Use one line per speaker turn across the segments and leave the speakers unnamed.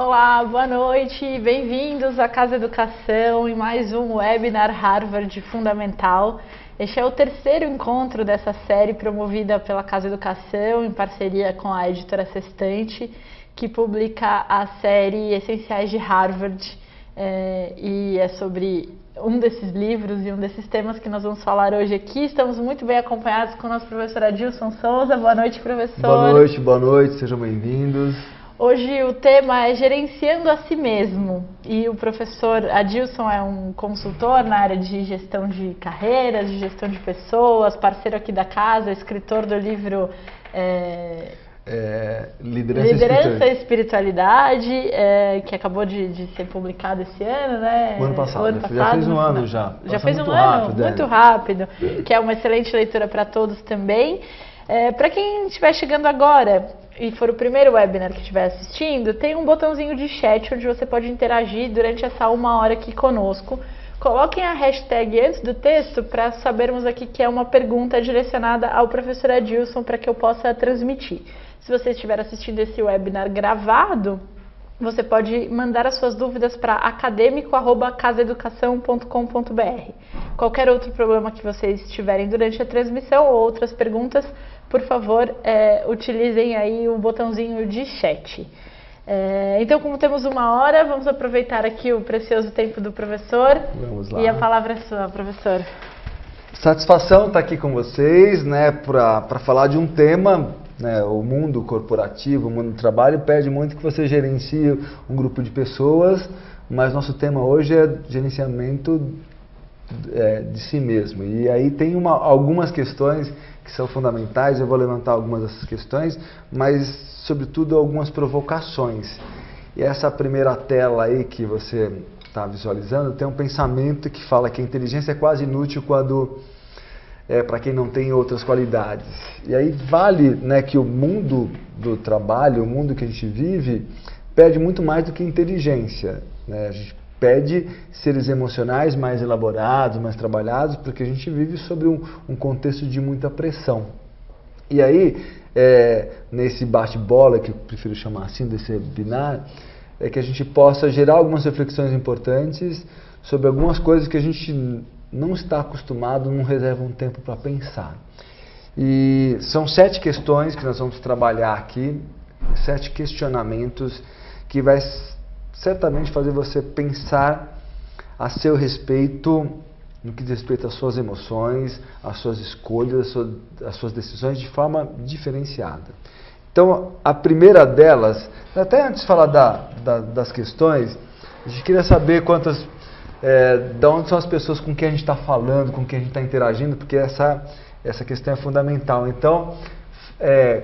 Olá, boa noite, bem-vindos à Casa Educação e mais um webinar Harvard Fundamental. Este é o terceiro encontro dessa série promovida pela Casa Educação em parceria com a editora Sextante, que publica a série Essenciais de Harvard e é sobre um desses livros e um desses temas que nós vamos falar hoje aqui. Estamos muito bem acompanhados com o nosso professor Adilson Souza. Boa noite, professor.
Boa noite, sejam bem-vindos.
Hoje o tema é gerenciando a si mesmo e o professor Adilson é um consultor na área de gestão de carreiras, de gestão de pessoas, parceiro aqui da casa, escritor do livro Liderança e Espiritualidade, que acabou de ser publicado esse ano, né?
O ano passado, já fez um ano já.
Já fez um ano, muito rápido, que é uma excelente leitura para todos também. Para quem estiver chegando agora e for o primeiro webinar que estiver assistindo, tem um botãozinho de chat onde você pode interagir durante essa uma hora aqui conosco. Coloquem a hashtag antes do texto para sabermos aqui que é uma pergunta direcionada ao professor Adilson para que eu possa transmitir. Se você estiver assistindo esse webinar gravado, você pode mandar as suas dúvidas para academico@casaeducação.com.br. Qualquer outro problema que vocês tiverem durante a transmissão ou outras perguntas, por favor, utilizem aí o botãozinho de chat. Então, como temos uma hora, vamos aproveitar aqui o precioso tempo do professor.
Vamos lá.
E a palavra é sua, professor.
Satisfação estar aqui com vocês, né, para falar de um tema, né, o mundo corporativo, o mundo do trabalho pede muito que você gerencie um grupo de pessoas, mas nosso tema hoje é gerenciamento de si mesmo. E aí tem algumas questões que são fundamentais, eu vou levantar algumas dessas questões, mas sobretudo algumas provocações. E essa primeira tela aí que você está visualizando tem um pensamento que fala que a inteligência é quase inútil quando para quem não tem outras qualidades. E aí vale, né, que o mundo do trabalho, o mundo que a gente vive, pede muito mais do que inteligência, né? A gente pede seres emocionais mais elaborados, mais trabalhados, porque a gente vive sobre um contexto de muita pressão. E aí, nesse bate-bola, que eu prefiro chamar assim, desse webinar, é que a gente possa gerar algumas reflexões importantes sobre algumas coisas que a gente não está acostumado, não reserva um tempo para pensar. E são 7 questões que nós vamos trabalhar aqui, 7 questionamentos que vai certamente fazer você pensar a seu respeito, no que diz respeito às suas emoções, às suas escolhas, às suas decisões de forma diferenciada. Então, a primeira delas, até antes de falar das questões, a gente queria saber de onde são as pessoas com quem a gente está falando, com quem a gente está interagindo, porque essa questão é fundamental. Então,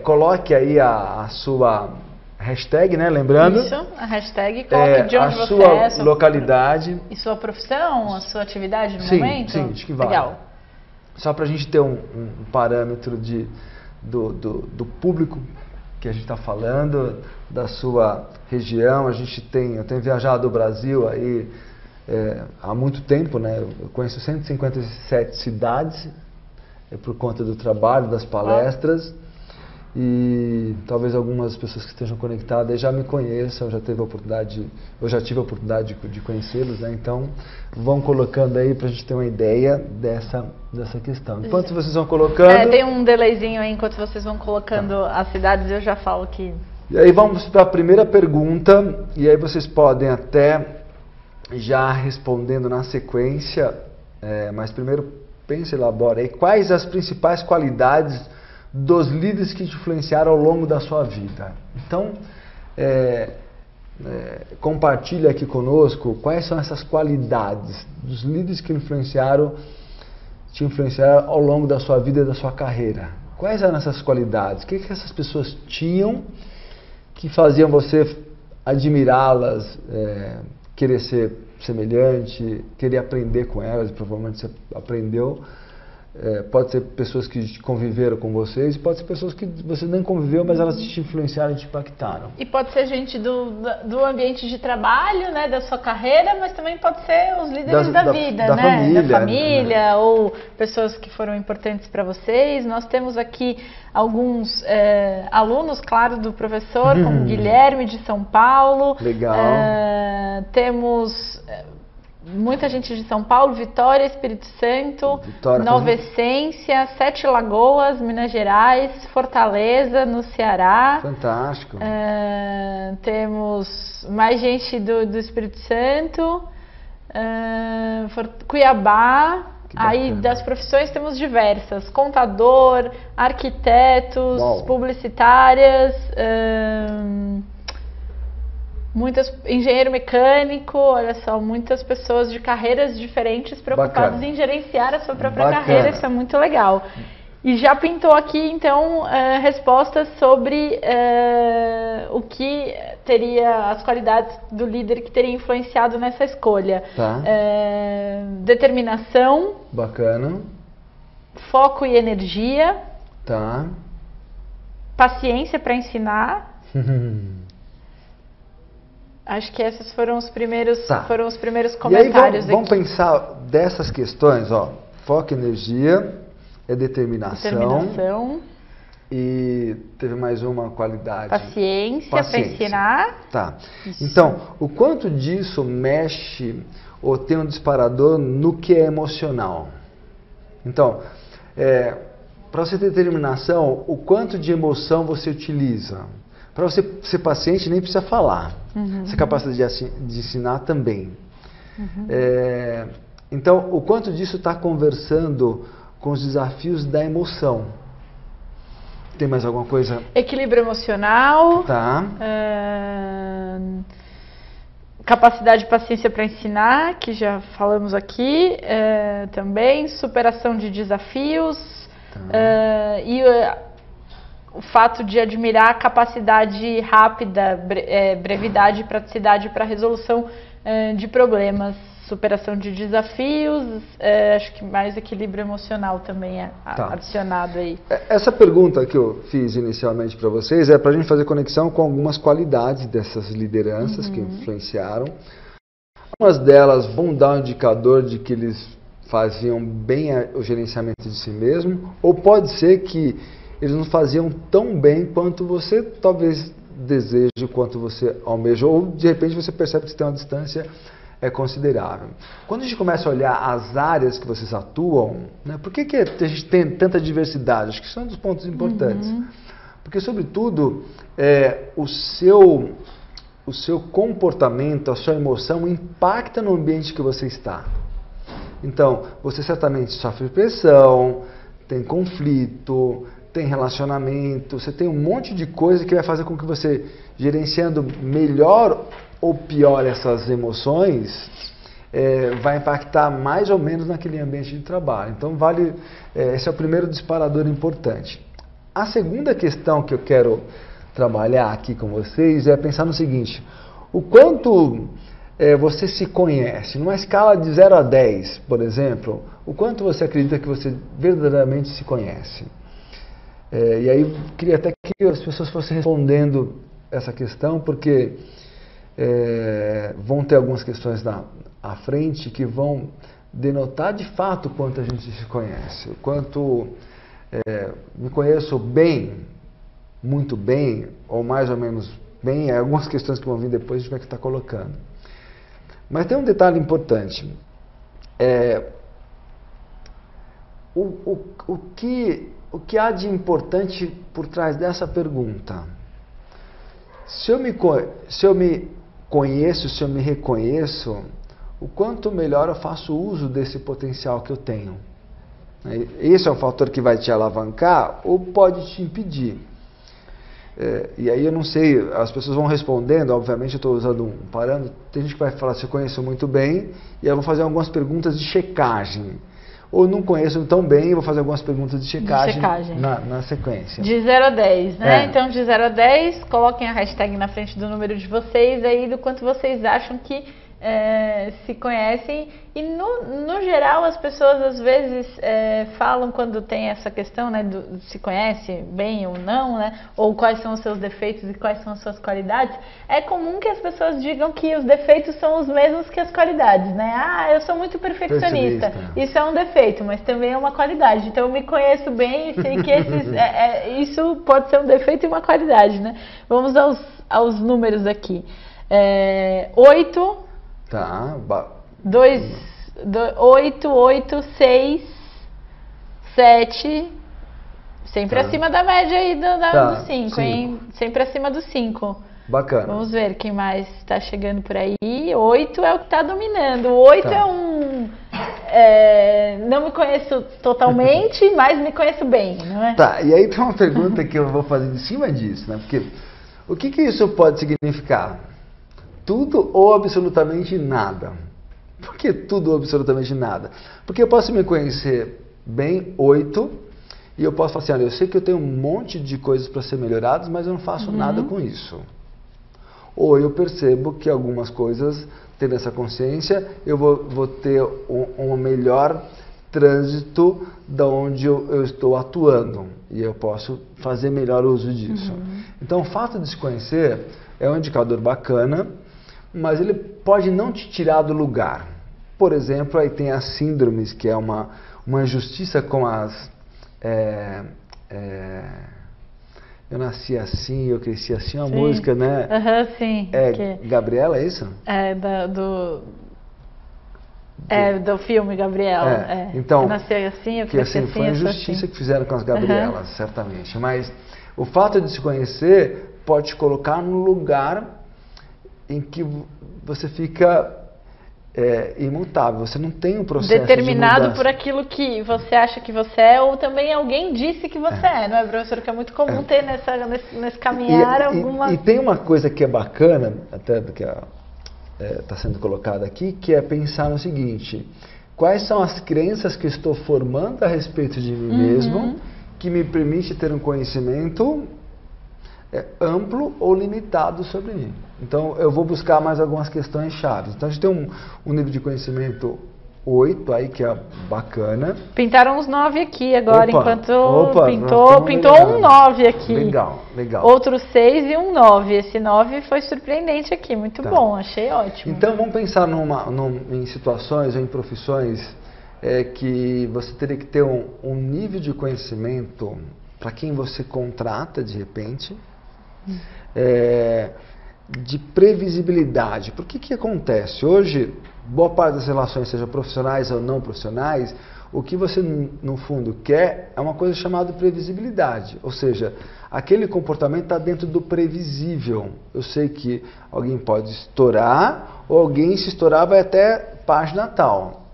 coloque aí a sua hashtag, né? Lembrando.
Isso, a hashtag, coloque de onde você
é, a sua localidade.
E sua profissão, a sua atividade no momento?
Sim, acho que vale.
Legal.
Só para a gente ter um parâmetro do público que a gente está falando, da sua região. Eu tenho viajado o Brasil aí há muito tempo, né? Eu conheço 157 cidades por conta do trabalho, das palestras. E talvez algumas pessoas que estejam conectadas já me conheçam, eu já tive a oportunidade de conhecê-los, né? Então vão colocando aí para a gente ter uma ideia dessa questão. Enquanto vocês vão colocando...
tem um delayzinho aí enquanto vocês vão colocando as cidades, eu já falo que...
E aí vamos para a primeira pergunta, e aí vocês podem até já respondendo na sequência, mas primeiro pense e elabora aí quais as principais qualidades dos líderes que te influenciaram ao longo da sua vida. Então, compartilhe aqui conosco quais são essas qualidades dos líderes que te influenciaram ao longo da sua vida e da sua carreira. Quais eram essas qualidades? O que essas pessoas tinham que faziam você admirá-las, querer ser semelhante, querer aprender com elas, provavelmente você aprendeu. Pode ser pessoas que conviveram com vocês, pode ser pessoas que você nem conviveu, mas elas te influenciaram e te impactaram.
E pode ser gente do ambiente de trabalho, né, da sua carreira, mas também pode ser os líderes da vida,
da
né?
família,
da família, ou pessoas que foram importantes para vocês. Nós temos aqui alguns alunos, claro, do professor, como Guilherme de São Paulo.
Legal.
Temos muita gente de São Paulo, Vitória, Espírito Santo, Nova Essência, Sete Lagoas, Minas Gerais, Fortaleza, no Ceará.
Fantástico.
Temos mais gente do Espírito Santo, Cuiabá. Aí das profissões temos diversas: contador, arquitetos, publicitárias, engenheiro mecânico, olha só, muitas pessoas de carreiras diferentes preocupadas em gerenciar a sua própria carreira, isso é muito legal. E já pintou aqui, então, respostas sobre o que teria, as qualidades do líder que teria influenciado nessa escolha.
Tá.
Determinação.
Bacana.
Foco e energia.
Tá.
Paciência para ensinar. Acho que esses foram os primeiros, comentários.
E aí vamos pensar dessas questões, ó. Foco, energia, determinação. E teve mais uma qualidade.
Paciência. Para ensinar.
Tá. Isso. Então, o quanto disso mexe ou tem um disparador no que é emocional? Então, para você ter determinação, o quanto de emoção você utiliza? Para você ser paciente, nem precisa falar. Essa capacidade de ensinar também. Então, o quanto disso está conversando com os desafios da emoção? Tem mais alguma coisa?
Equilíbrio emocional.
Tá.
Capacidade e paciência para ensinar, que já falamos aqui. Também. Superação de desafios. Tá. O fato de admirar a capacidade rápida, brevidade e praticidade para a resolução de problemas, superação de desafios, acho que mais equilíbrio emocional também é adicionado aí.
Essa pergunta que eu fiz inicialmente para vocês é para a gente fazer conexão com algumas qualidades dessas lideranças que influenciaram. Algumas delas vão dar um indicador de que eles faziam bem o gerenciamento de si mesmo, ou pode ser que eles não faziam tão bem quanto você talvez deseje, quanto você almeja, ou de repente você percebe que tem uma distância considerável. Quando a gente começa a olhar as áreas que vocês atuam, né, por que a gente tem tanta diversidade? Acho que são um dos pontos importantes. Porque, sobretudo, o seu comportamento, a sua emoção impacta no ambiente que você está. Então, você certamente sofre pressão, tem conflito, tem relacionamento, você tem um monte de coisa que vai fazer com que você, gerenciando melhor ou pior essas emoções, vai impactar mais ou menos naquele ambiente de trabalho. Então, esse é o primeiro disparador importante. A segunda questão que eu quero trabalhar aqui com vocês é pensar no seguinte: o quanto você se conhece, numa escala de 0 a 10, por exemplo, o quanto você acredita que você verdadeiramente se conhece? E aí, queria até que as pessoas fossem respondendo essa questão, porque vão ter algumas questões à frente que vão denotar de fato o quanto a gente se conhece, o quanto me conheço bem, muito bem, ou mais ou menos bem. Algumas questões que vão vir depois a gente vai estar colocando. Mas tem um detalhe importante. O que há de importante por trás dessa pergunta? Se eu me conheço, se eu me reconheço, o quanto melhor eu faço uso desse potencial que eu tenho? Esse é um fator que vai te alavancar ou pode te impedir. E aí eu não sei, as pessoas vão respondendo, obviamente eu estou usando um parâmetro, tem gente que vai falar se eu conheço muito bem, e eu vou fazer algumas perguntas de checagem. Ou não conheço tão bem, vou fazer algumas perguntas de checagem. Na sequência.
De 0 a 10, né? Então, de 0 a 10, coloquem a hashtag na frente do número de vocês aí, do quanto vocês acham que se conhecem e no geral as pessoas às vezes falam quando tem essa questão, né, do se conhece bem ou não, né, ou quais são os seus defeitos e quais são as suas qualidades. É comum que as pessoas digam que os defeitos são os mesmos que as qualidades, né? Eu sou muito perfeccionista. Isso é um defeito, mas também é uma qualidade. Então eu me conheço bem e sei que isso pode ser um defeito e uma qualidade, né? Vamos aos números aqui. 8
Tá.
8, 8, 6, 7. Sempre acima da média aí do 5, hein? Sempre acima do 5.
Bacana.
Vamos ver quem mais está chegando por aí. 8 é o que está dominando. 8 não me conheço totalmente, mas me conheço bem, não é?
Tá, e aí tem uma pergunta que eu vou fazer em cima disso, né? Porque o que isso pode significar? Tudo ou absolutamente nada. Por que tudo ou absolutamente nada? Porque eu posso me conhecer bem, 8, e eu posso falar assim, olha, eu sei que eu tenho um monte de coisas para ser melhoradas, mas eu não faço nada com isso. Ou eu percebo que algumas coisas, tendo essa consciência, eu vou ter um melhor trânsito da onde eu estou atuando, e eu posso fazer melhor uso disso. Então, o fato de se conhecer é um indicador bacana, mas ele pode não te tirar do lugar. Por exemplo, aí tem as síndromes, que é uma injustiça com as... eu nasci assim, eu cresci assim, uma música, né?
Sim.
Gabriela, é isso?
Do filme Gabriela.
Então,
eu nasci assim, eu cresci assim,
foi uma injustiça que fizeram com as Gabrielas, certamente. Mas o fato de se conhecer pode te colocar num lugar em que você fica imutável, você não tem um processo
determinado
de
por aquilo que você acha que você é, ou também alguém disse que você é, não é, professor? Que é muito comum ter nesse caminhar alguma...
E tem uma coisa que é bacana, até do que está sendo colocada aqui, que é pensar no seguinte: quais são as crenças que eu estou formando a respeito de mim mesmo, que me permite ter um conhecimento amplo ou limitado sobre mim. Então, eu vou buscar mais algumas questões chaves. Então, a gente tem um nível de conhecimento 8 aí, que é bacana.
Pintaram uns 9 aqui agora, enquanto pintou um 9 aqui.
Legal.
Outro 6 e um 9. Esse 9 foi surpreendente aqui, muito bom, achei ótimo.
Então, vamos pensar em situações ou em profissões que você teria que ter um nível de conhecimento para quem você contrata, de repente, de previsibilidade. Por que acontece? Hoje, boa parte das relações, seja profissionais ou não profissionais, o que você, no fundo, quer é uma coisa chamada previsibilidade. Ou seja, aquele comportamento está dentro do previsível. Eu sei que alguém pode estourar, ou alguém, se estourar, vai até página tal.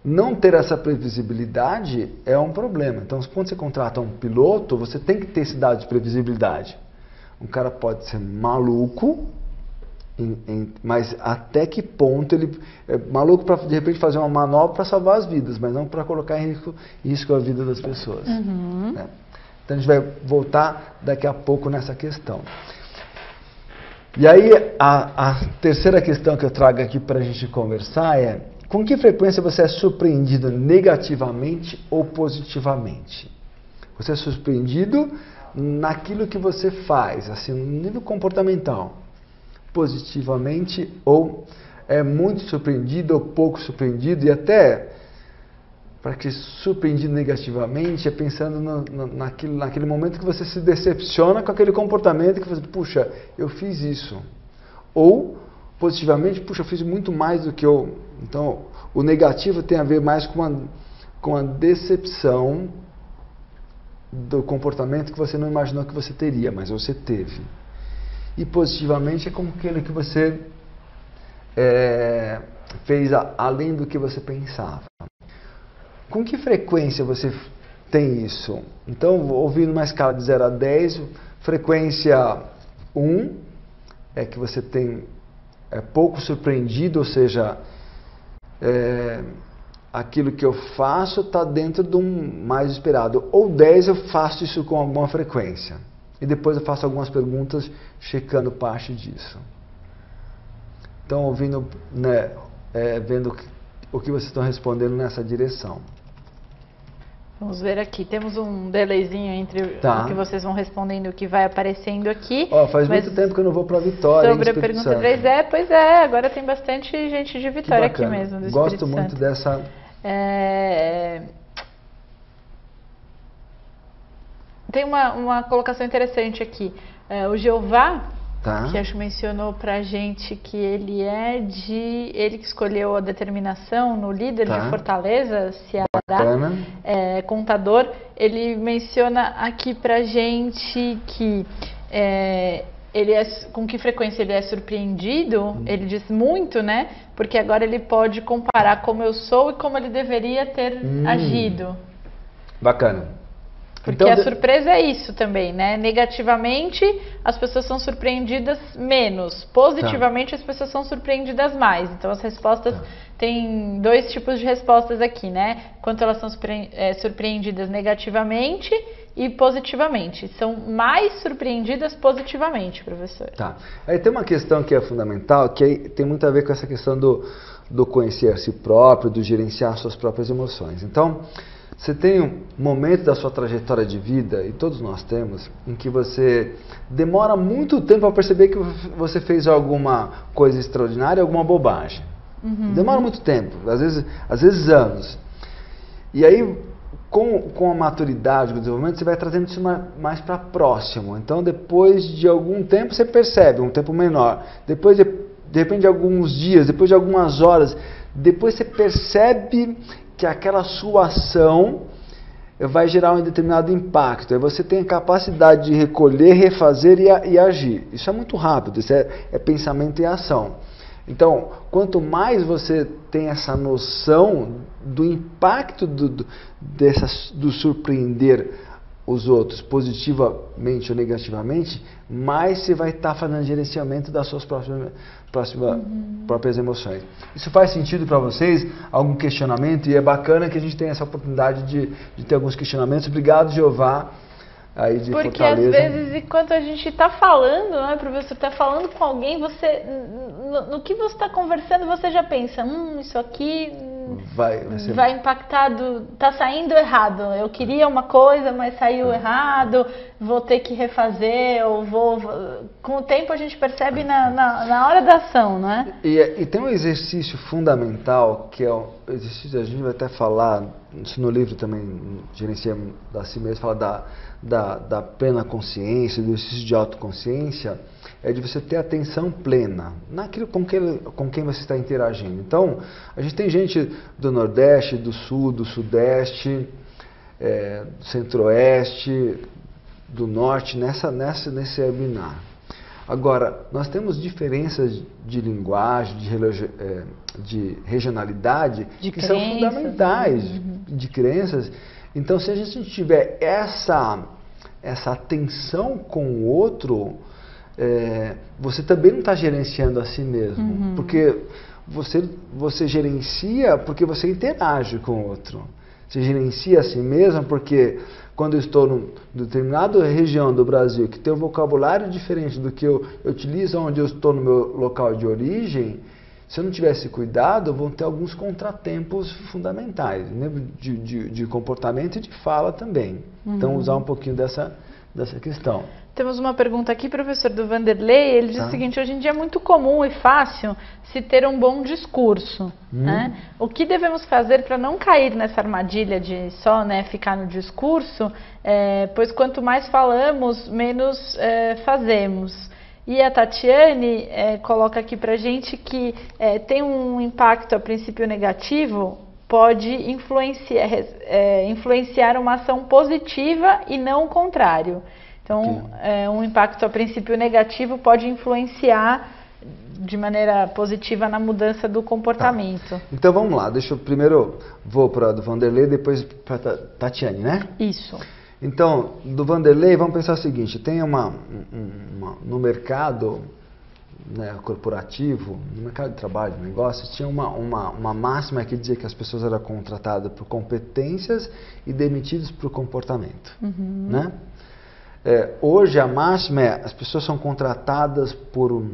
Não ter essa previsibilidade é um problema. Então, quando você contrata um piloto, você tem que ter esse dado de previsibilidade. Um cara pode ser maluco, mas até que ponto ele é maluco para, de repente, fazer uma manobra para salvar as vidas, mas não para colocar em risco a vida das pessoas. Né? Então, a gente vai voltar daqui a pouco nessa questão. E aí, a terceira questão que eu trago aqui para a gente conversar é: com que frequência você é surpreendido negativamente ou positivamente? Você é surpreendido naquilo que você faz, assim, no nível comportamental, positivamente, ou é muito surpreendido ou pouco surpreendido, e até, para que surpreendido negativamente, é pensando naquele momento que você se decepciona com aquele comportamento, que você, puxa, eu fiz isso. Ou, positivamente, puxa, eu fiz muito mais do que eu... Então, o negativo tem a ver mais com a decepção do comportamento que você não imaginou que você teria, mas você teve. E positivamente é com aquele que você fez além do que você pensava. Com que frequência você tem isso? Então, ouvindo uma escala de 0 a 10, frequência 1 é que você tem pouco surpreendido, ou seja, aquilo que eu faço está dentro de um mais esperado. Ou 10, eu faço isso com alguma frequência. E depois eu faço algumas perguntas checando parte disso. estão ouvindo, né, vendo o que vocês estão respondendo nessa direção.
Vamos ver aqui, temos um delayzinho entre o que vocês vão respondendo e o que vai aparecendo aqui.
Faz muito tempo que eu não vou para Vitória.
Sobre a pergunta 3, pois é, agora tem bastante gente de Vitória aqui mesmo, do Espírito
Gosto muito
Santo.
dessa...
Tem uma colocação interessante aqui. O Jeová, que acho que mencionou pra gente que ele que escolheu a determinação no líder de Fortaleza, Ceará, contador, ele menciona aqui pra gente que com que frequência ele é surpreendido, ele diz muito, né? Porque agora ele pode comparar como eu sou e como ele deveria ter agido.
Bacana.
Porque a surpresa é isso também, né? Negativamente, as pessoas são surpreendidas menos. Positivamente, as pessoas são surpreendidas mais. Então, as respostas... Tem 2 tipos de respostas aqui, né? Quanto elas são surpreendidas negativamente e positivamente. São mais surpreendidas positivamente, professor.
Aí tem uma questão que é fundamental, que tem muito a ver com essa questão do conhecer a si próprio, do gerenciar suas próprias emoções. Então... Você tem um momento da sua trajetória de vida, e todos nós temos, em que você demora muito tempo para perceber que você fez alguma coisa extraordinária, alguma bobagem. Demora muito tempo, às vezes anos. E aí, com a maturidade, com o desenvolvimento, você vai trazendo isso mais para próximo. Então, depois de algum tempo, você percebe, um tempo menor. Depois, de repente, de alguns dias, depois de algumas horas, depois você percebe que aquela sua ação vai gerar um determinado impacto. Aí você tem a capacidade de recolher, refazer e agir. Isso é muito rápido, isso é pensamento e ação. Então, quanto mais você tem essa noção do impacto do surpreender os outros positivamente ou negativamente, mais você vai estar fazendo gerenciamento das suas próprias emoções. Isso faz sentido para vocês? Algum questionamento? E é bacana que a gente tenha essa oportunidade de ter alguns questionamentos. Obrigado, Jeová, aí de
Porque
Fortaleza.
Às vezes, enquanto a gente está falando, né, professor, está falando com alguém, você, no que você está conversando, você já pensa, isso aqui vai impactar, está saindo errado. Eu queria uma coisa, mas saiu errado, vou ter que refazer, com o tempo a gente percebe na hora da ação, não é?
E tem um exercício fundamental, que é o exercício, a gente vai até falar, isso no livro também, Gerencia da Si Mesmo, fala da plena consciência, do exercício de autoconsciência, é de você ter atenção plena naquilo com quem você está interagindo. Então, a gente tem gente do Nordeste, do Sul, do Sudeste, do Centro-Oeste, do Norte, nesse webinar. Agora, nós temos diferenças de linguagem, de regionalidade, que são fundamentais, de crenças. Então, se a gente você atenção com o outro, você também não está gerenciando a si mesmo, porque você gerencia porque você interage com o outro. Você gerencia a si mesmo porque quando eu estou em determinada região do Brasil que tem um vocabulário diferente do que eu utilizo onde eu estou no meu local de origem, se eu não tivesse cuidado, vão ter alguns contratempos fundamentais, né? de comportamento e de fala também. Então, usar um pouquinho dessa questão.
Temos uma pergunta aqui, professor, do Vanderlei. Ele diz o seguinte: hoje em dia é muito comum e fácil se ter um bom discurso. Né? O que devemos fazer para não cair nessa armadilha de só ficar no discurso? Pois quanto mais falamos, menos fazemos. E a Tatiane coloca aqui para a gente que tem um impacto a princípio negativo, pode influenciar uma ação positiva e não o contrário. Então, um impacto a princípio negativo pode influenciar de maneira positiva na mudança do comportamento.
Então, vamos lá. Primeiro vou para do Vanderlei, depois para Tatiane, né?
Isso.
Então, do Vanderlei, vamos pensar o seguinte: tem no mercado corporativo, no mercado de trabalho, de negócios, tinha uma máxima que dizia que as pessoas eram contratadas por competências e demitidas por comportamento. Né? Hoje a máxima as pessoas são contratadas por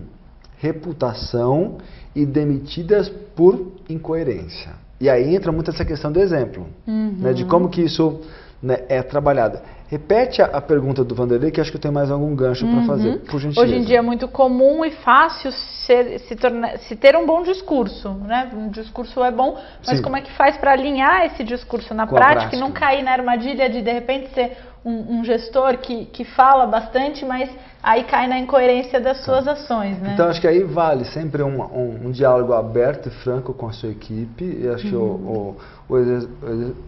reputação e demitidas por incoerência. E aí entra muito essa questão do exemplo, né, de como que isso, né, é trabalhado. Repete a pergunta do Vanderlei, que acho que eu tenho mais algum gancho para fazer, por gentileza.
Hoje em dia é muito comum e fácil se ter um bom discurso, né? Um discurso é bom, mas como é que faz para alinhar esse discurso na prática e não cair na armadilha de repente ser um gestor que fala bastante, mas aí cai na incoerência das suas ações, né?
Então acho que aí vale sempre um diálogo aberto e franco com a sua equipe. E acho que o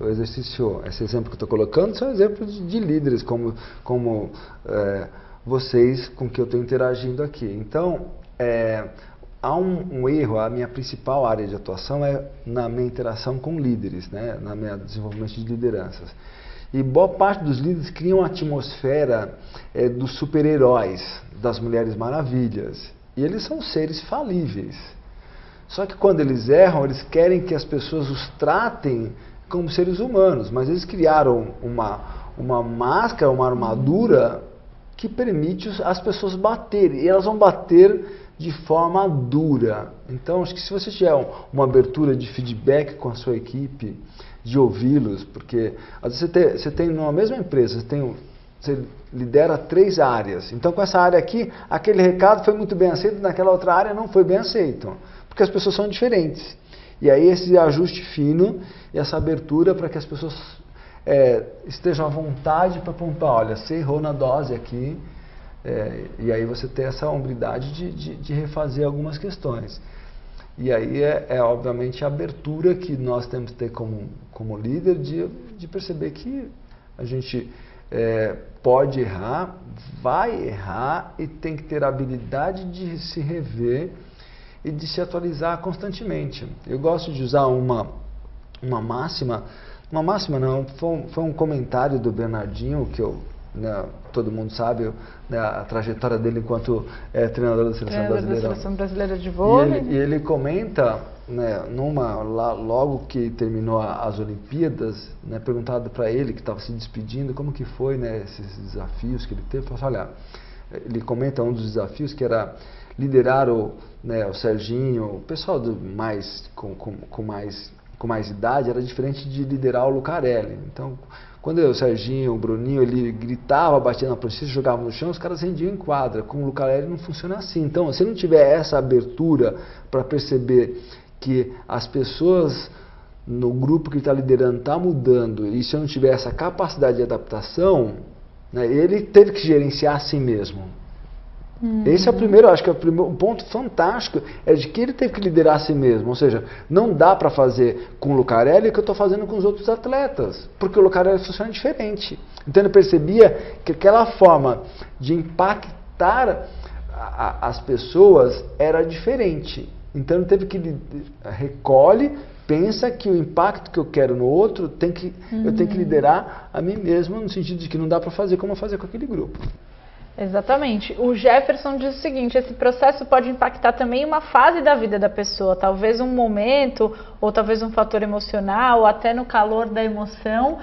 exercício, esse exemplo que eu estou colocando, são exemplos de líderes como vocês com que eu estou interagindo aqui. Então, há um erro, a minha principal área de atuação é na minha interação com líderes, né, na minha desenvolvimento de lideranças. E boa parte dos líderes criam a atmosfera dos super-heróis, das Mulheres Maravilhas. E eles são seres falíveis. Só que quando eles erram, eles querem que as pessoas os tratem como seres humanos. Mas eles criaram uma máscara, uma armadura que permite as pessoas baterem. E elas vão bater de forma dura. Então, acho que se você tiver uma abertura de feedback com a sua equipe, de ouvi-los, porque às vezes você tem numa mesma empresa, você lidera 3 áreas. Então, com essa área aqui, aquele recado foi muito bem aceito, naquela outra área não foi bem aceito, porque as pessoas são diferentes. E aí esse ajuste fino e essa abertura para que as pessoas estejam à vontade para apontar, olha, você errou na dose aqui, e aí você ter essa hombridade de refazer algumas questões. E aí obviamente a abertura que nós temos que ter como líder de perceber que a gente pode errar, vai errar e tem que ter a habilidade de se rever e de se atualizar constantemente. Eu gosto de usar uma máxima não, foi um comentário do Bernardinho que todo mundo sabe, né, a trajetória dele enquanto treinador da Seleção Brasileira
de Vôlei.
E ele comenta, né, logo que terminou as Olimpíadas, né, perguntado para ele, que estava se despedindo, como que foi, né, esses desafios que ele teve. Ele falou assim, olha, ele comenta um dos desafios que era liderar o Serginho, o pessoal com mais idade, era diferente de liderar o Lucarelli. Então, quando o Serginho, o Bruninho, ele gritava, batia na prancha, jogava no chão, os caras rendiam em quadra. Com o Lucarelli não funciona assim. Então, se não tiver essa abertura para perceber que as pessoas no grupo que está liderando está mudando, e se eu não tiver essa capacidade de adaptação, né, ele teve que gerenciar a si mesmo. Esse é o primeiro, acho que o ponto fantástico é de que ele teve que liderar a si mesmo, ou seja, não dá para fazer com o Lucarelli o que eu estou fazendo com os outros atletas, porque o Lucarelli funciona diferente. Então ele percebia que aquela forma de impactar as pessoas era diferente. Então ele teve que recolhe, pensa que o impacto que eu quero no outro eu tenho que liderar a mim mesmo, no sentido de que não dá para fazer como eu fazer com aquele grupo.
Exatamente. O Jefferson diz o seguinte, esse processo pode impactar também uma fase da vida da pessoa, talvez um momento, ou talvez um fator emocional, ou até no calor da emoção.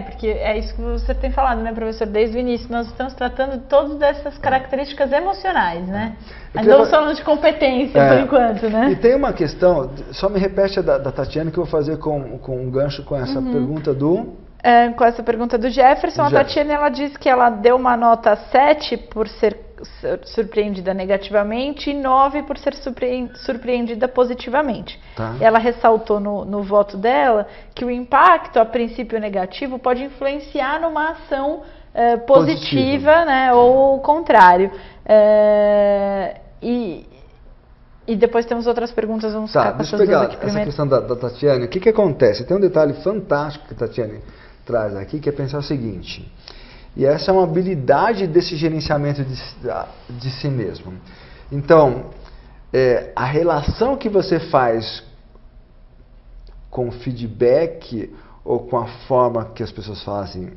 Porque é isso que você tem falado, né, professor? Desde o início, nós estamos tratando de todas essas características emocionais, né? Ainda estamos falando de competência, por enquanto, né?
E tem uma questão, só me repete da Tatiana, que eu vou fazer com um gancho com essa pergunta do...
com essa pergunta do Jefferson, a Tatiana, ela disse que ela deu uma nota 7 por ser surpreendida negativamente e 9 por ser surpreendida positivamente. Tá. Ela ressaltou no voto dela que o impacto, a princípio negativo, pode influenciar numa ação positiva, né, ou o contrário. E depois temos outras perguntas, vamos ficar com essas duas aqui primeiro.
Essa questão da Tatiana, o que acontece? Tem um detalhe fantástico que a Tatiana traz aqui, que é pensar o seguinte, e essa é uma habilidade desse gerenciamento de si mesmo. Então, a relação que você faz com o feedback ou com a forma que as pessoas fazem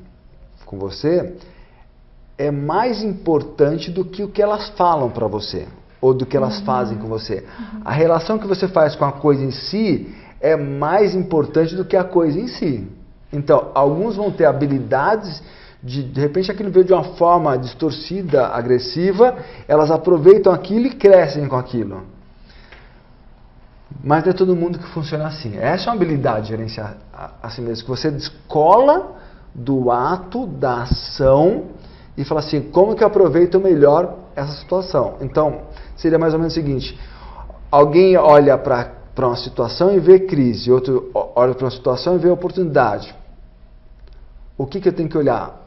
com você é mais importante do que o que elas falam para você ou do que elas fazem com você. A relação que você faz com a coisa em si é mais importante do que a coisa em si. Então, alguns vão ter habilidades de repente aquilo veio de uma forma distorcida, agressiva, elas aproveitam aquilo e crescem com aquilo. Mas não é todo mundo que funciona assim. Essa é uma habilidade de gerenciar a si mesmo, que você descola do ato, da ação e fala assim, como que eu aproveito melhor essa situação? Então, seria mais ou menos o seguinte, alguém olha para uma situação e vê crise, outro olha para uma situação e vê oportunidade. O que eu tenho que olhar?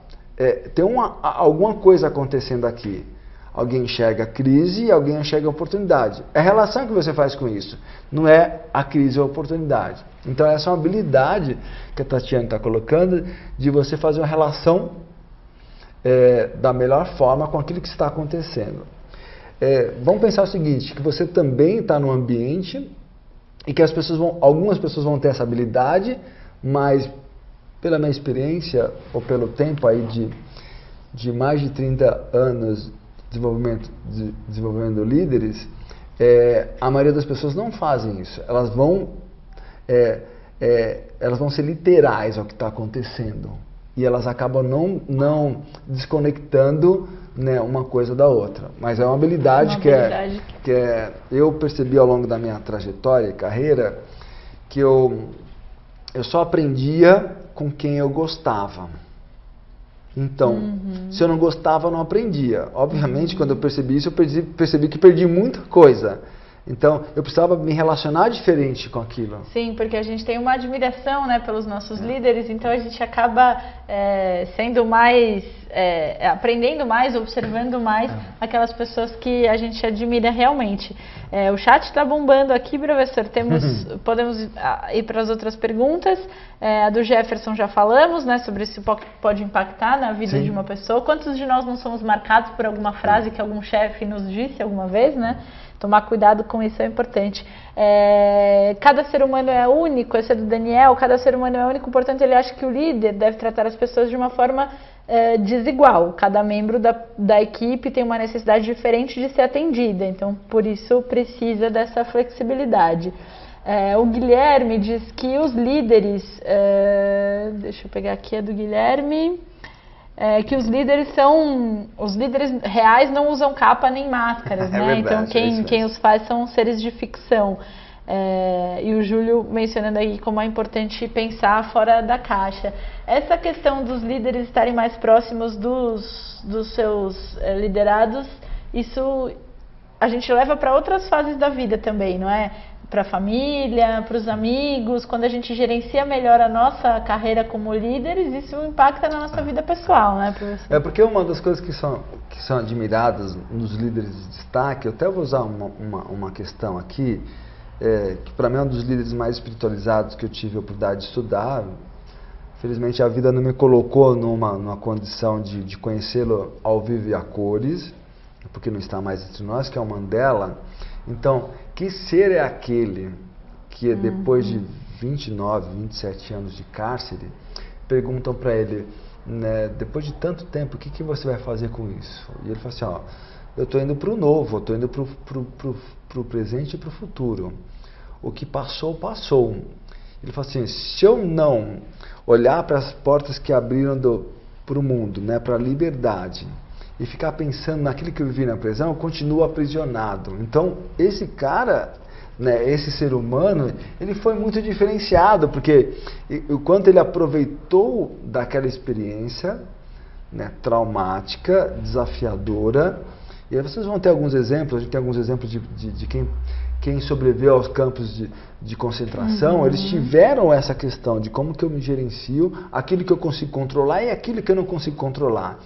Tem alguma coisa acontecendo aqui. Alguém enxerga crise e alguém enxerga oportunidade. É a relação que você faz com isso, não é a crise ou a oportunidade. Então essa é uma habilidade que a Tatiana está colocando, de você fazer uma relação da melhor forma com aquilo que está acontecendo. Vamos pensar o seguinte, que você também está num ambiente e que algumas pessoas vão ter essa habilidade, mas pela minha experiência, ou pelo tempo aí de mais de 30 anos desenvolvendo líderes, a maioria das pessoas não fazem isso. Elas vão ser literais ao que está acontecendo. E elas acabam não desconectando, né, uma coisa da outra. Mas é uma habilidade, que eu percebi ao longo da minha trajetória e carreira, que eu só aprendia com quem eu gostava. Então, se eu não gostava, eu não aprendia. Obviamente, quando eu percebi isso, eu percebi que perdi muita coisa. Então, eu precisava me relacionar diferente com aquilo.
Sim, porque a gente tem uma admiração, né, pelos nossos líderes, então a gente acaba sendo mais, aprendendo mais, observando mais aquelas pessoas que a gente admira realmente. O chat está bombando aqui, professor. Podemos ir para as outras perguntas. A do Jefferson já falamos, né, sobre se pode impactar na vida de uma pessoa. Quantos de nós não somos marcados por alguma frase que algum chefe nos disse alguma vez, né? Tomar cuidado com isso é importante. Cada ser humano é único, esse é do Daniel, cada ser humano é único, portanto ele acha que o líder deve tratar as pessoas de uma forma desigual. Cada membro da equipe tem uma necessidade diferente de ser atendida, então por isso precisa dessa flexibilidade. O Guilherme diz que os líderes, deixa eu pegar aqui a do Guilherme, que os líderes reais não usam capa nem máscaras, né?
Verdade,
então quem os faz são seres de ficção. E o Júlio mencionando aí como é importante pensar fora da caixa. Essa questão dos líderes estarem mais próximos dos seus liderados, isso a gente leva para outras fases da vida também, não é? Para a família, para os amigos. Quando a gente gerencia melhor a nossa carreira como líderes, isso impacta na nossa vida pessoal, né, professor?
Porque uma das coisas que são admiradas nos líderes de destaque, eu até vou usar uma questão aqui, que para mim é um dos líderes mais espiritualizados que eu tive a oportunidade de estudar. Felizmente a vida não me colocou numa condição de conhecê-lo ao vivo e a cores, porque não está mais entre nós, que é o Mandela. Então, que ser é aquele que depois de 29, 27 anos de cárcere, perguntam para ele, né, depois de tanto tempo, o que você vai fazer com isso? E ele fala assim, eu estou indo para o novo, eu estou indo para o presente e para o futuro. O que passou, passou. Ele fala assim, se eu não olhar para as portas que abriram para o mundo, né, para a liberdade, e ficar pensando naquilo que eu vivi na prisão, eu continuo aprisionado. Então, esse cara, né, esse ser humano, ele foi muito diferenciado, porque o quanto ele aproveitou daquela experiência, né, traumática, desafiadora. E aí vocês vão ter alguns exemplos, a gente tem alguns exemplos de quem sobreviveu aos campos de concentração. Eles tiveram essa questão de como que eu me gerencio, aquilo que eu consigo controlar e aquilo que eu não consigo controlar.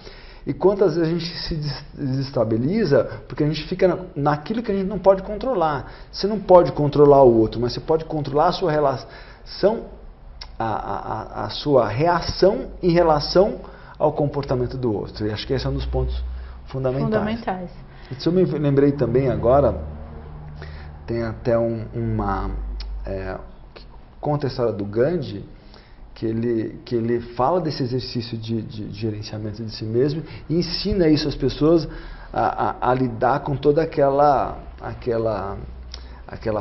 E quantas vezes a gente se desestabiliza porque a gente fica naquilo que a gente não pode controlar. Você não pode controlar o outro, mas você pode controlar a sua relação, a sua reação em relação ao comportamento do outro. E acho que esse é um dos pontos fundamentais. Isso eu me lembrei também agora, tem até conta a história do Gandhi, que ele fala desse exercício de gerenciamento de si mesmo e ensina isso às pessoas a lidar com toda aquela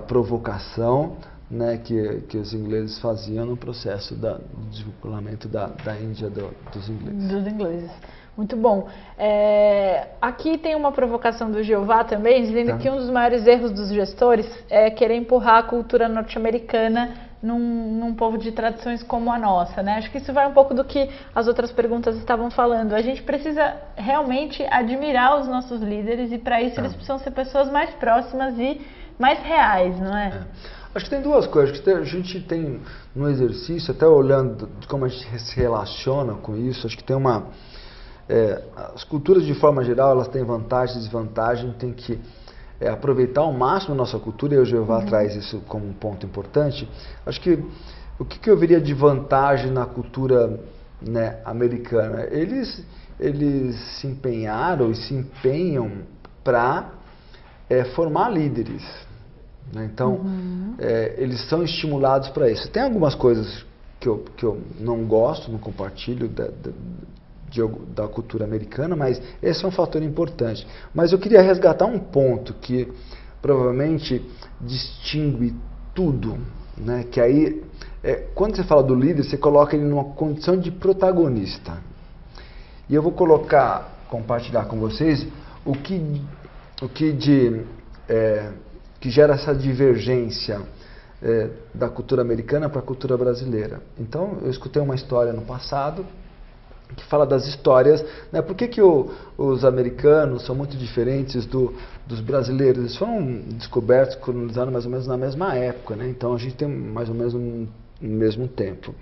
provocação, né, que os ingleses faziam no processo do desvinculamento da Índia dos ingleses.
Dos ingleses. Muito bom. Aqui tem uma provocação do Jeová também, dizendo que um dos maiores erros dos gestores é querer empurrar a cultura norte-americana num povo de tradições como a nossa, né? Acho que isso vai um pouco do que as outras perguntas estavam falando. A gente precisa realmente admirar os nossos líderes e para isso eles precisam ser pessoas mais próximas e mais reais, não é?
Acho que tem duas coisas. Acho que a gente tem no exercício, até olhando de como a gente se relaciona com isso, acho que tem uma... as culturas de forma geral, elas têm vantagens e desvantagens, tem que aproveitar ao máximo a nossa cultura, e o Jeová traz isso como um ponto importante. Acho que o que eu veria de vantagem na cultura, né, americana? Eles se empenharam e se empenham para formar líderes, né? Então, eles são estimulados para isso. Tem algumas coisas que eu não gosto, não compartilho da cultura americana, mas esse é um fator importante. Mas eu queria resgatar um ponto que provavelmente distingue tudo, né? Que aí, quando você fala do líder, você coloca ele numa condição de protagonista. E eu vou compartilhar com vocês o que gera essa divergência da cultura americana para a cultura brasileira. Então, eu escutei uma história no passado que fala das histórias, né? Por que os americanos são muito diferentes dos brasileiros? Eles foram descobertos, colonizados mais ou menos na mesma época, né? Então, a gente tem mais ou menos no mesmo tempo.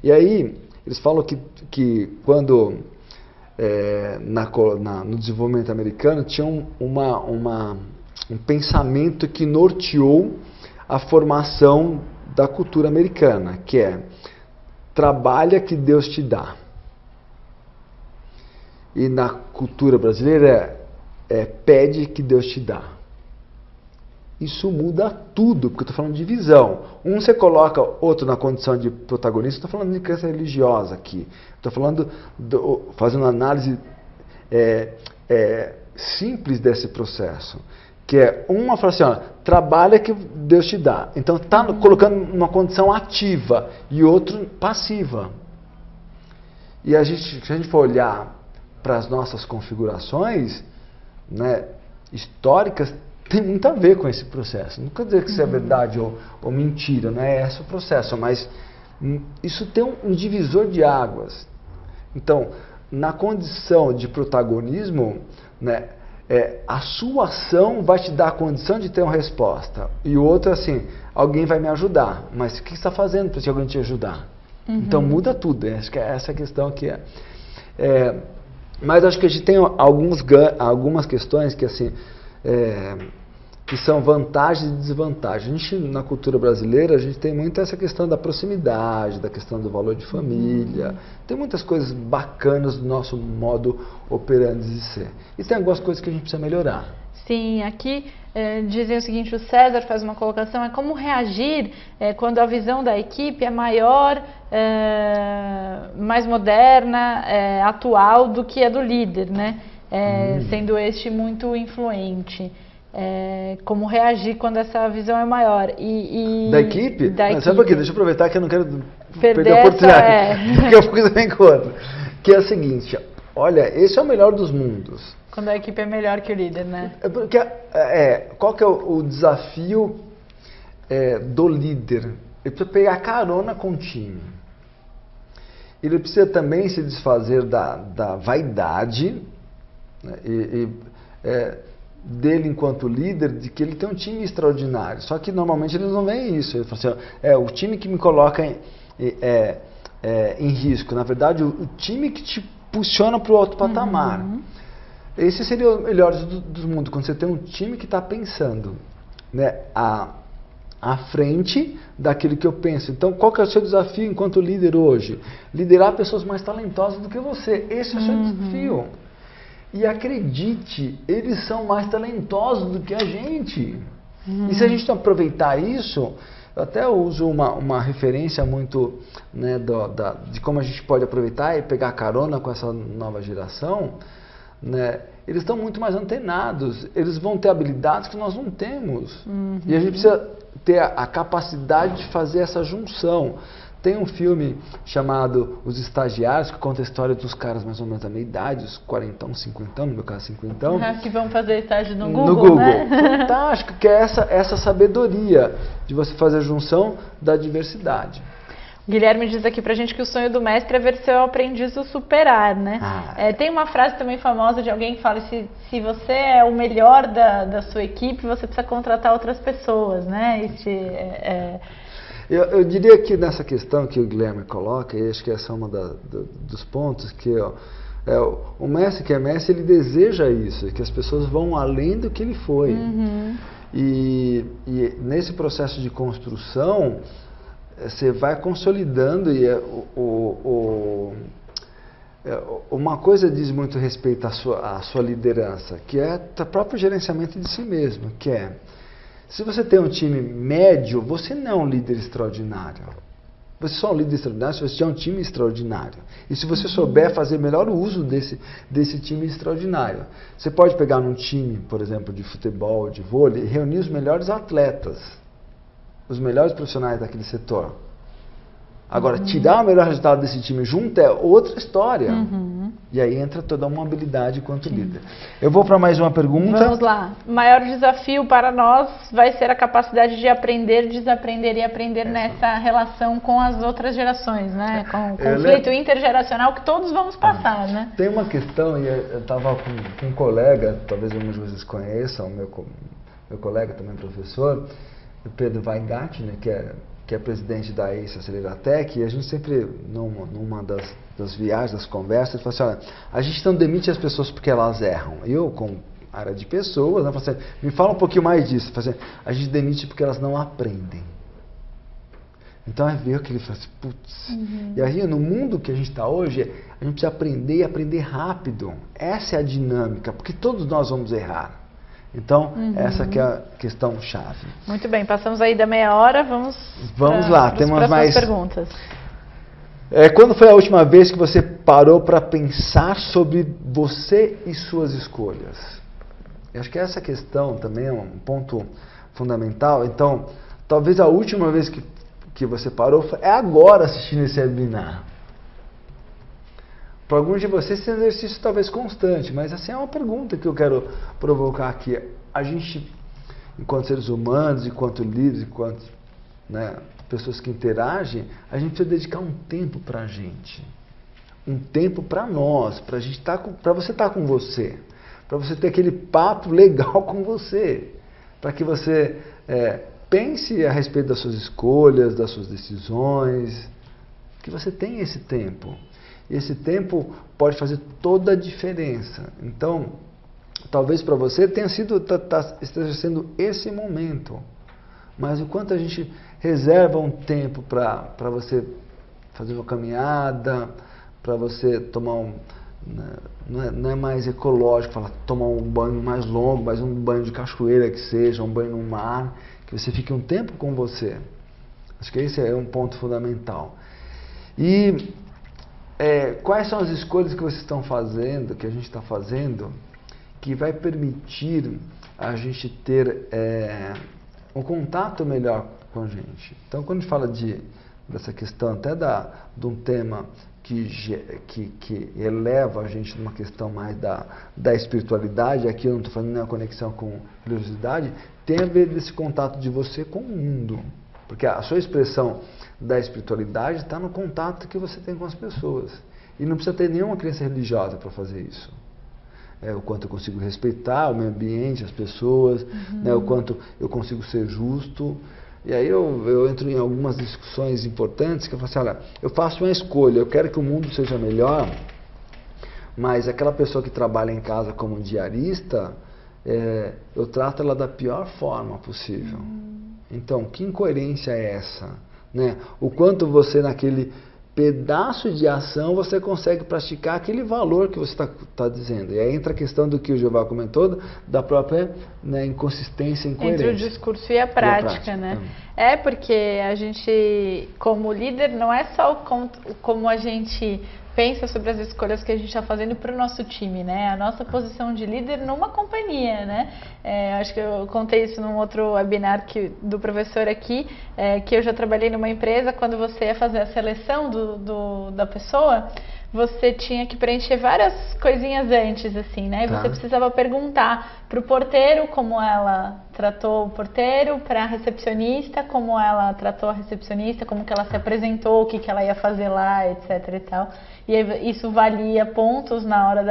E aí, eles falam que quando no desenvolvimento americano tinha um pensamento que norteou a formação da cultura americana, que é: trabalha que Deus te dá. E na cultura brasileira pede que Deus te dá. Isso muda tudo, porque eu estou falando de visão. Um você coloca outro na condição de protagonista, estou falando de crença religiosa aqui. Estou falando, fazendo uma análise simples desse processo. Que é uma fala assim, ó, trabalha que Deus te dá. Então está colocando numa condição ativa e outro passiva. E se a gente for olhar para as nossas configurações, né, históricas, tem muito a ver com esse processo. Não quer dizer que isso é verdade ou mentira, não é esse o processo, mas isso tem um divisor de águas. Então, na condição de protagonismo, né, a sua ação vai te dar a condição de ter uma resposta. E o outro é assim, alguém vai me ajudar, mas o que você está fazendo para alguém te ajudar? Então muda tudo, acho que essa é a questão que mas acho que a gente tem algumas questões que assim que são vantagens e desvantagens. A gente, na cultura brasileira, a gente tem muito essa questão da proximidade, da questão do valor de família. Tem muitas coisas bacanas do nosso modo operandi de ser. E tem algumas coisas que a gente precisa melhorar.
Sim, aqui dizem o seguinte, o César faz uma colocação, é como reagir quando a visão da equipe é maior, mais moderna, atual do que a do líder, né? Sendo este muito influente. Como reagir quando essa visão é maior.
Da equipe? Sabe por quê? Deixa eu aproveitar que eu não quero perder a oportunidade. Porque eu fico também com outra. Que é o seguinte, olha, esse é o melhor dos mundos.
Quando a equipe é melhor que o líder, né?
Porque, qual que é o desafio do líder? Ele precisa pegar carona com o time. Ele precisa também se desfazer da vaidade, né, dele enquanto líder, de que ele tem um time extraordinário. Só que normalmente eles não veem isso. Ele fala assim, o time que me coloca em risco. Na verdade, o time que te impulsiona para o outro patamar. Esse seria o melhor do mundo, quando você tem um time que está pensando, né, à frente daquilo que eu penso. Então, qual que é o seu desafio enquanto líder hoje? Liderar pessoas mais talentosas do que você. Esse é o seu desafio. E acredite, eles são mais talentosos do que a gente. E se a gente não aproveitar isso, eu até uso uma referência muito, né, de como a gente pode aproveitar e pegar carona com essa nova geração, né, eles estão muito mais antenados, eles vão ter habilidades que nós não temos. E a gente precisa ter a capacidade de fazer essa junção. Tem um filme chamado Os Estagiários, que conta a história dos caras mais ou menos da minha idade, os 40, 50, no meu caso 50.
Que vão fazer estágio no Google,
no Google.
Né?
Fantástico, que é essa sabedoria de você fazer a junção da diversidade.
O Guilherme diz aqui pra gente que o sonho do mestre é ver seu aprendiz o superar, né? Tem uma frase também famosa de alguém que fala, se você é o melhor da sua equipe, você precisa contratar outras pessoas, né?
Eu diria que nessa questão que o Guilherme coloca, e acho que essa é uma dos pontos, que o mestre que é mestre, ele deseja isso, que as pessoas vão além do que ele foi. E nesse processo de construção, você vai consolidando, e uma coisa diz muito respeito à sua liderança, que é o próprio gerenciamento de si mesmo, que é, se você tem um time médio, você não é um líder extraordinário. Você só é um líder extraordinário se você tiver um time extraordinário. E se você souber fazer melhor uso desse time extraordinário. Você pode pegar num time, por exemplo, de futebol, de vôlei, e reunir os melhores atletas, os melhores profissionais daquele setor. Agora, tirar o melhor resultado desse time junto é outra história. E aí entra toda uma habilidade quanto líder. Eu vou para mais uma pergunta.
Vamos lá. O maior desafio para nós vai ser a capacidade de aprender, desaprender e aprender nessa relação com as outras gerações, né? Com o conflito intergeracional que todos vamos passar, né?
Tem uma questão, e eu estava com um colega, talvez alguns de vocês conheçam, meu colega também professor, o Pedro Weingart, né, que é presidente da ACE Aceleratec, e a gente sempre, numa das viagens, das conversas, fala assim, olha, a gente não demite as pessoas porque elas erram. Eu, com área de pessoas, né, falo assim, me fala um pouquinho mais disso. Falo assim, a gente demite porque elas não aprendem. Então é ver que ele fala assim, putz. E aí, no mundo que a gente está hoje, a gente precisa aprender e aprender rápido. Essa é a dinâmica, porque todos nós vamos errar. Então, essa que é a questão chave.
Muito bem, passamos aí da meia hora, vamos
lá, temos mais
perguntas.
Quando foi a última vez que você parou para pensar sobre você e suas escolhas? Eu acho que essa questão também é um ponto fundamental. Então, talvez a última vez que você parou é agora assistindo esse webinar. Para alguns de vocês, esse exercício talvez constante, mas assim é uma pergunta que eu quero provocar aqui. A gente, enquanto seres humanos, enquanto líderes, enquanto pessoas que interagem, a gente precisa dedicar um tempo para a gente. Um tempo para nós, para você estar com você. Para você ter aquele papo legal com você. Para que você pense a respeito das suas escolhas, das suas decisões. Que você tenha esse tempo. E esse tempo pode fazer toda a diferença. Então, talvez para você esteja sendo esse momento. Mas o quanto a gente reserva um tempo para você fazer uma caminhada, para você tomar não é mais ecológico falar tomar um banho mais longo, mas um banho de cachoeira que seja, um banho no mar, que você fique um tempo com você. Acho que esse é um ponto fundamental. E quais são as escolhas que vocês estão fazendo, que a gente está fazendo, que vai permitir a gente ter um contato melhor com a gente? Então, quando a gente fala dessa questão até de um tema que eleva a gente numa questão mais da espiritualidade, aqui eu não estou falando nenhuma conexão com religiosidade, tem a ver desse contato de você com o mundo. Porque a sua expressão da espiritualidade está no contato que você tem com as pessoas. E não precisa ter nenhuma crença religiosa para fazer isso. O quanto eu consigo respeitar o meio ambiente, as pessoas, o quanto eu consigo ser justo. E aí eu entro em algumas discussões importantes que eu falo assim, olha, eu faço uma escolha, eu quero que o mundo seja melhor, mas aquela pessoa que trabalha em casa como diarista, eu trato ela da pior forma possível. Então, que incoerência é essa? Né? O quanto você, naquele pedaço de ação, você consegue praticar aquele valor que você está dizendo. E aí entra a questão do que o Jeová comentou, da própria inconsistência e incoerência.
Entre o discurso e a prática, né? Porque a gente, como líder, não é só como a gente pensa sobre as escolhas que a gente está fazendo para o nosso time, né? A nossa posição de líder numa companhia, né? Acho que eu contei isso num outro webinar do professor aqui, que eu já trabalhei numa empresa, quando você ia fazer a seleção da pessoa, você tinha que preencher várias coisinhas antes, assim, né? E você precisava perguntar para o porteiro como ela tratou o porteiro, para a recepcionista como ela tratou a recepcionista, como que ela se apresentou, o que ela ia fazer lá, etc e tal. E aí, isso valia pontos na hora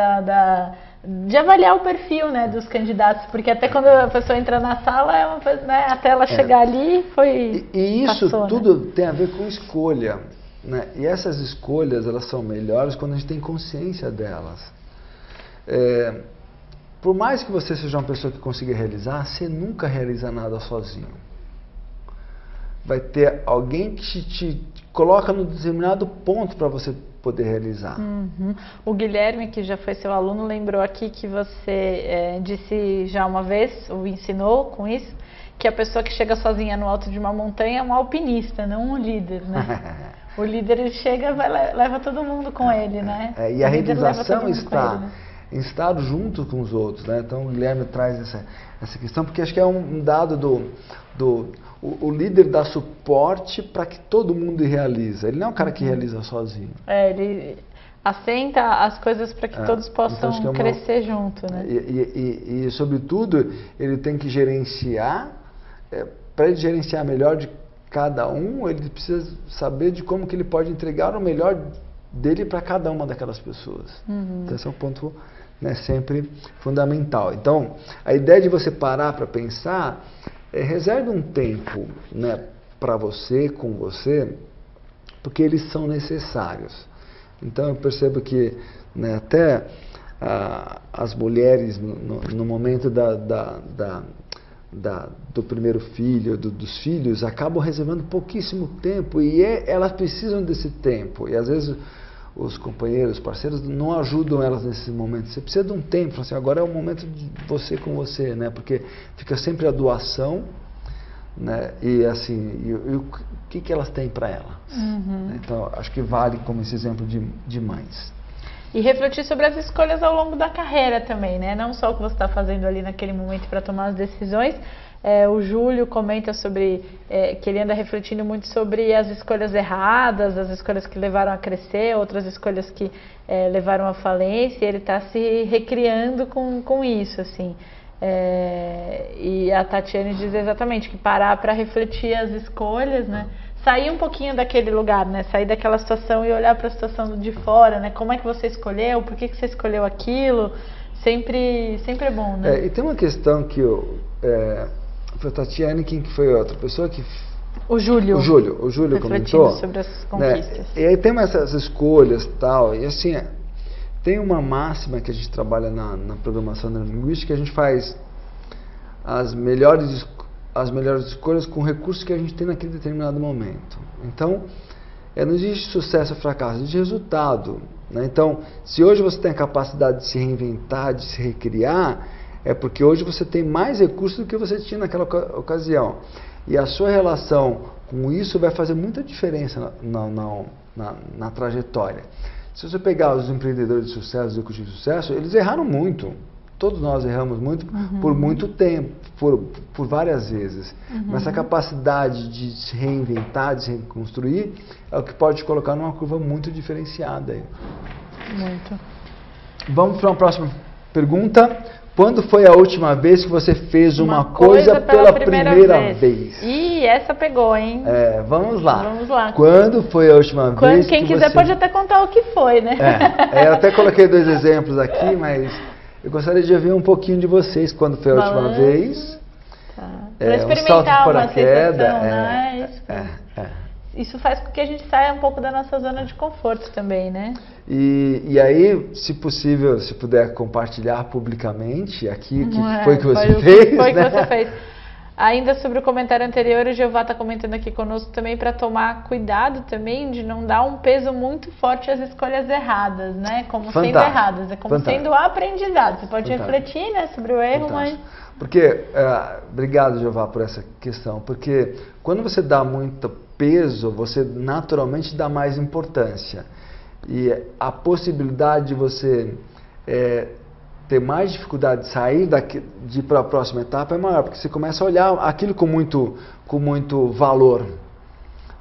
de avaliar o perfil, né, dos candidatos, porque até quando a pessoa entra na sala, né, até ela chegar ali, foi...
E isso
passou,
tudo,
né?
tem a ver com escolha, né? E essas escolhas, elas são melhores quando a gente tem consciência delas. Por mais que você seja uma pessoa que consiga realizar, você nunca realiza nada sozinho. Vai ter alguém que te coloca num determinado ponto para você poder realizar.
Uhum. O Guilherme, que já foi seu aluno, lembrou aqui que você disse já uma vez, ou ensinou com isso, que a pessoa que chega sozinha no alto de uma montanha é um alpinista, não um líder, né? O líder, ele chega e leva todo mundo com ele, né?
E a realização está em estar junto com os outros, né? Então o Guilherme traz essa questão, porque acho que é um dado o líder dá suporte para que todo mundo realiza. Ele não é um cara que realiza sozinho.
Ele assenta as coisas para que todos possam então, crescer junto, né?
E sobretudo, ele tem que gerenciar, para ele gerenciar melhor de cada um, ele precisa saber de como que ele pode entregar o melhor dele para cada uma daquelas pessoas. Então esse é um ponto, né, sempre fundamental. Então, a ideia de você parar para pensar, reserve um tempo, né, para você, com você, porque eles são necessários. Então eu percebo que, né, até as mulheres no momento do primeiro filho, dos filhos, acabam reservando pouquíssimo tempo e elas precisam desse tempo. E às vezes os companheiros, os parceiros não ajudam elas nesse momento. Você precisa de um tempo, assim, agora é o momento de você com você, né? Porque fica sempre a doação, né? E assim, o que elas têm para ela? Então, acho que vale como esse exemplo de mães.
E refletir sobre as escolhas ao longo da carreira também, né? Não só o que você está fazendo ali naquele momento para tomar as decisões. O Júlio comenta sobre que ele anda refletindo muito sobre as escolhas erradas, as escolhas que levaram a crescer, outras escolhas que levaram à falência. E ele está se recriando com isso, assim. E a Tatiane diz exatamente que parar para refletir as escolhas, né? Sair um pouquinho daquele lugar, né? Sair daquela situação e olhar para a situação de fora, né? Como é que você escolheu? Por que você escolheu aquilo? Sempre é bom, né?
E tem uma questão que foi a Tatiane, quem que foi a outra pessoa que...
O Júlio
comentou
sobre as conquistas, né?
E aí tem essas escolhas e tal, e assim, tem uma máxima que a gente trabalha na programação neurolinguística, a gente faz as melhores escolhas com recursos que a gente tem naquele determinado momento. Então, não existe sucesso ou fracasso, existe resultado, né? Então, se hoje você tem a capacidade de se reinventar, de se recriar, é porque hoje você tem mais recursos do que você tinha naquela ocasião. E a sua relação com isso vai fazer muita diferença na trajetória. Se você pegar os empreendedores de sucesso, os executivos de sucesso, eles erraram muito. Todos nós erramos muito por muito tempo, por várias vezes. Mas essa capacidade de se reinventar, de se reconstruir, é o que pode te colocar numa curva muito diferenciada aí.
Muito.
Vamos para uma próxima pergunta. Quando foi a última vez que você fez uma coisa pela primeira vez?
Ih, essa pegou, hein?
Vamos lá.
Vamos lá.
Quando foi a última vez
quem quiser pode até contar o que foi, né?
Eu até coloquei 2 exemplos aqui, mas eu gostaria de ouvir um pouquinho de vocês. Quando foi a última vez?
Tá. Para experimentar uma sensação, né? Isso faz com que a gente saia um pouco da nossa zona de conforto também, né?
E aí, se possível, se puder compartilhar publicamente aqui o que foi que você fez.
Foi que você fez. Ainda sobre o comentário anterior, o Jeová está comentando aqui conosco também para tomar cuidado também de não dar um peso muito forte às escolhas erradas, né? Como sendo erradas, como sendo aprendizado. Você pode refletir, né, sobre o erro, mas...
Porque, obrigado, Jeová, por essa questão, porque quando você dá muito peso, você naturalmente dá mais importância. E a possibilidade de você ter mais dificuldade de sair de ir para a próxima etapa é maior, porque você começa a olhar aquilo com muito valor,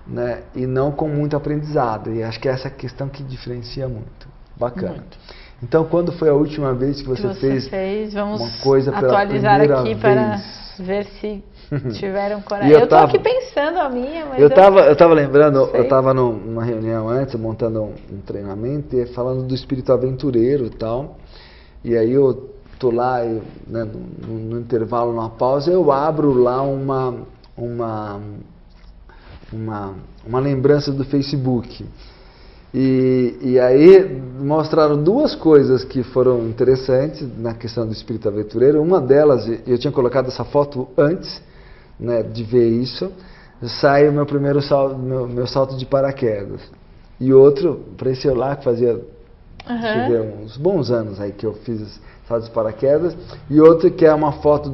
né? E não com muito aprendizado. E acho que essa é a questão que diferencia muito. Bacana. Muito. Então, quando foi a última vez que você fez
vamos
uma coisa pela
atualizar
primeira
aqui
vez?
Para ver se tiveram coragem. Eu estou aqui pensando a minha, mas
eu tava lembrando, eu estava numa reunião antes, montando um treinamento, e falando do espírito aventureiro e tal. E aí eu tô lá, né, no intervalo, numa pausa, eu abro lá uma lembrança do Facebook. E aí mostraram duas coisas que foram interessantes na questão do espírito aventureiro. Uma delas, eu tinha colocado essa foto antes, né, de ver isso, sai o meu primeiro salto, meu salto de paraquedas. E outro, para esse lá que fazia uns bons anos aí que eu fiz salto de paraquedas. E outro que é uma foto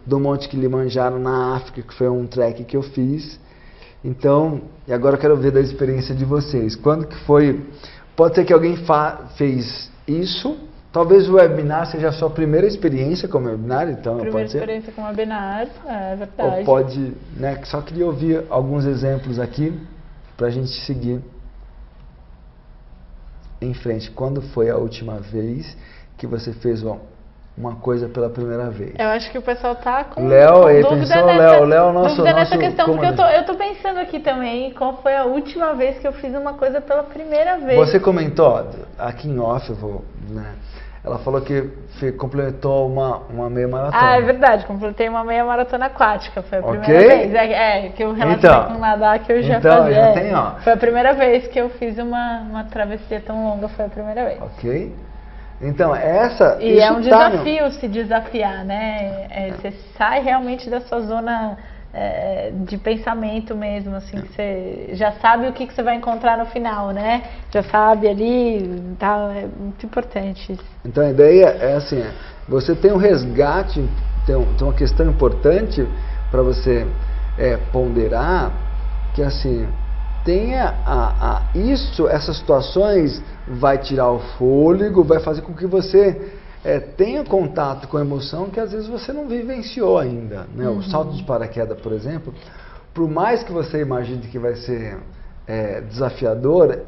do Monte Kilimanjaro na África, que foi um trek que eu fiz. Então, e agora eu quero ver da experiência de vocês. Quando que foi? Pode ser que alguém fez isso. Talvez o webinar seja a sua primeira experiência com o webinar, então
primeira experiência com o webinar, é verdade.
Ou pode, né? Só queria ouvir alguns exemplos aqui para a gente seguir em frente. Quando foi a última vez que você fez uma coisa pela primeira vez?
Eu acho que o pessoal tá com
dúvida
nessa questão, porque eu tô pensando aqui também qual foi a última vez que eu fiz uma coisa pela primeira vez.
Você comentou, aqui em off, ela falou que completou uma meia maratona.
Ah, é verdade, completei uma meia maratona aquática, foi a primeira vez. Que eu relacionei com nadar que eu já fazia. Foi a primeira vez que eu fiz uma travessia tão longa, foi a primeira vez.
Ok. Então, E
é um desafio se desafiar, né? Você sai realmente da sua zona de pensamento mesmo, assim, que você já sabe o que você vai encontrar no final, né? Já sabe ali, tá, é muito importante isso.
Então a ideia é assim, você tem um resgate, tem uma questão importante para você ponderar, que assim, tenha essas situações vai tirar o fôlego, vai fazer com que você tenha contato com a emoção que às vezes você não vivenciou ainda, né? O salto de paraquedas, por exemplo, por mais que você imagine que vai ser desafiador,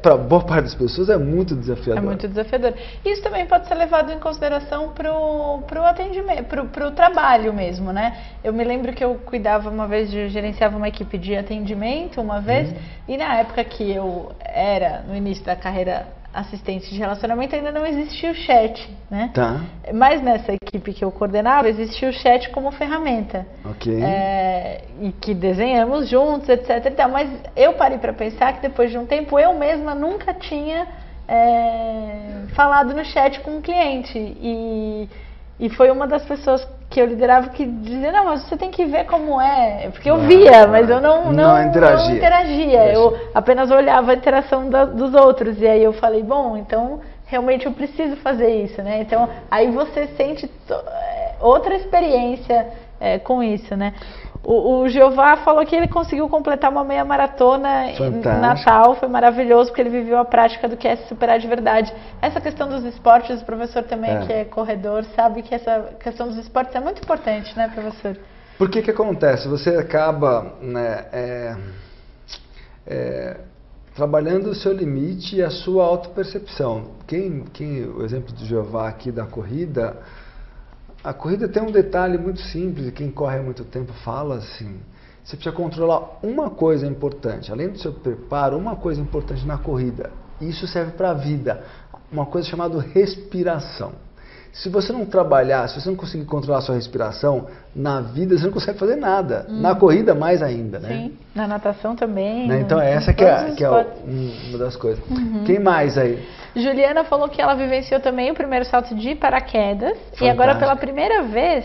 para boa parte das pessoas é muito desafiador.
É muito desafiador. Isso também pode ser levado em consideração pro atendimento, pro trabalho mesmo, né? Eu me lembro que eu cuidava uma vez, gerenciava uma equipe de atendimento uma vez, e na época que eu era no início da carreira assistente de relacionamento, ainda não existia o chat, né?
Tá.
Mas nessa equipe que eu coordenava, existia o chat como ferramenta.
Ok.
E que desenhamos juntos, etc. e tal. Mas eu parei para pensar que depois de um tempo, eu mesma nunca tinha falado no chat com um cliente. E foi uma das pessoas que eu liderava que dizia, não, mas você tem que ver como é. Porque eu via, mas eu não interagia. Eu apenas olhava a interação dos outros. E aí eu falei, bom, então realmente eu preciso fazer isso, né? Então aí você sente outra experiência com isso, né? O Jeová falou que ele conseguiu completar uma meia maratona em Natal, foi maravilhoso, porque ele viveu a prática do que é se superar de verdade. Essa questão dos esportes, o professor também, que é corredor, sabe que essa questão dos esportes é muito importante, né, professor?
Por que acontece? Você acaba, né, trabalhando o seu limite e a sua autopercepção. O exemplo do Jeová aqui da corrida... A corrida tem um detalhe muito simples, e quem corre há muito tempo fala assim, você precisa controlar uma coisa importante, além do seu preparo, uma coisa importante na corrida, isso serve para a vida, uma coisa chamada respiração. Se você não trabalhar, se você não conseguir controlar a sua respiração, na vida você não consegue fazer nada, na corrida mais ainda, né?
Sim, na natação também.
Né? Então essa que é uma das coisas. Quem mais aí?
Juliana falou que ela vivenciou também o primeiro salto de paraquedas. Fantástico. E agora pela primeira vez